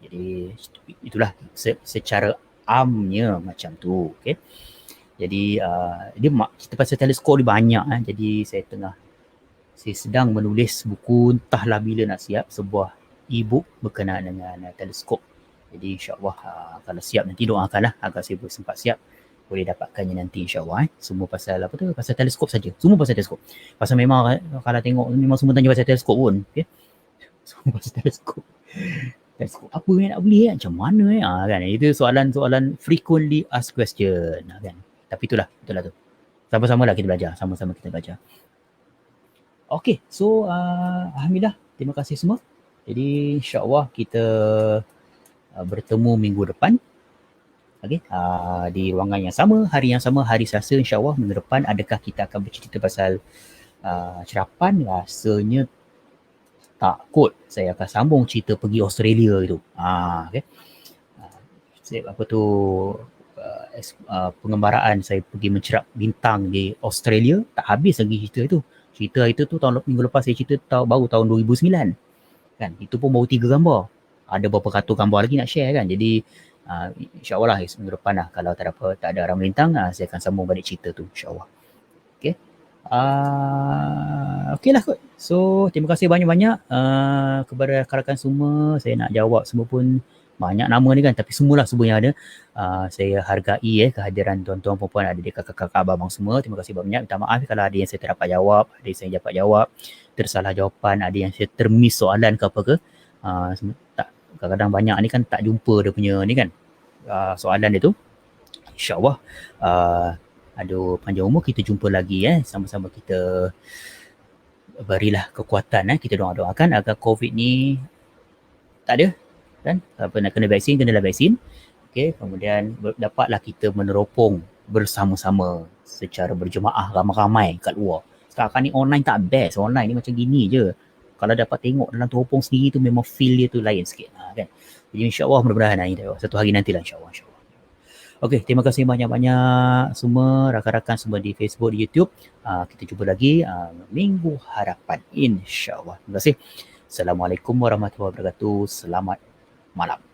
Jadi itulah secara amnya macam tu. Okay. Jadi kita pasal teleskop ni banyak. Jadi saya sedang menulis buku, entahlah bila nak siap, sebuah e-book berkenaan dengan teleskop. Jadi insyaAllah kalau siap nanti doakanlah agar saya boleh sempat siap, boleh dapatkannya nanti insyaAllah. Semua pasal apa tu? Pasal teleskop saja. Semua pasal teleskop. Pasal memang kalau tengok memang semua tanya pasal teleskop pun. Okay? Semua pasal teleskop. Kan skop apa yang nak beli macam mana kan. Itu soalan-soalan frequently asked question kan. Tapi itulah tu. Sama-sama lah kita belajar, sama-sama kita belajar. Okay, so alhamdulillah, terima kasih semua. Jadi insya-Allah kita bertemu minggu depan. Okay, di ruangan yang sama, hari yang sama, hari Selasa insya-Allah minggu depan. Adakah kita akan bercerita pasal cerapan? Rasanya tak kot. Saya akan sambung cerita pergi Australia itu. Okay. Apa tu pengembaraan saya pergi mencerap bintang di Australia, tak habis lagi cerita itu. Cerita itu tu minggu lepas saya cerita baru tahun 2009. Kan, itu pun baru 3 gambar. Ada berapa ratus gambar lagi nak share kan. Jadi insya-Allah lah minggu depan lah, kalau tak ada orang melintang, saya akan sambung balik cerita tu insya-Allah. Okay. Okay lah kot. So terima kasih banyak-banyak kepada rakan-rakan semua. Saya nak jawab semua pun banyak nama ni kan, tapi semualah yang ada. Saya hargai kehadiran tuan-tuan perempuan, adik kakak-kakak abang semua. Terima kasih banyak. Minta maaf kalau ada yang saya tak dapat jawab, ada yang saya dapat jawab tersalah jawapan, ada yang saya termiss soalan ke apa ke. Tak, kadang-kadang banyak ni kan tak jumpa dia punya ni kan soalan dia tu. InsyaAllah aduh panjang umur, kita jumpa lagi sama-sama kita berilah kekuatan kita doakan agar COVID ni tak ada kan. Apa nak kena vaksin, kenalah vaksin. Okey, kemudian dapatlah kita meneropong bersama-sama secara berjemaah ramai-ramai kat luar. Sekarang ni online tak best, online ni macam gini je. Kalau dapat tengok dalam teropong sendiri tu memang feel dia tu lain sikit kan. Jadi insya-Allah mudah-mudahan satu hari nantilah insya-Allah. Okey, terima kasih banyak-banyak semua rakan-rakan semua di Facebook, di YouTube. Kita jumpa lagi minggu harapan insya-Allah. Terima kasih. Assalamualaikum warahmatullahi wabarakatuh. Selamat malam.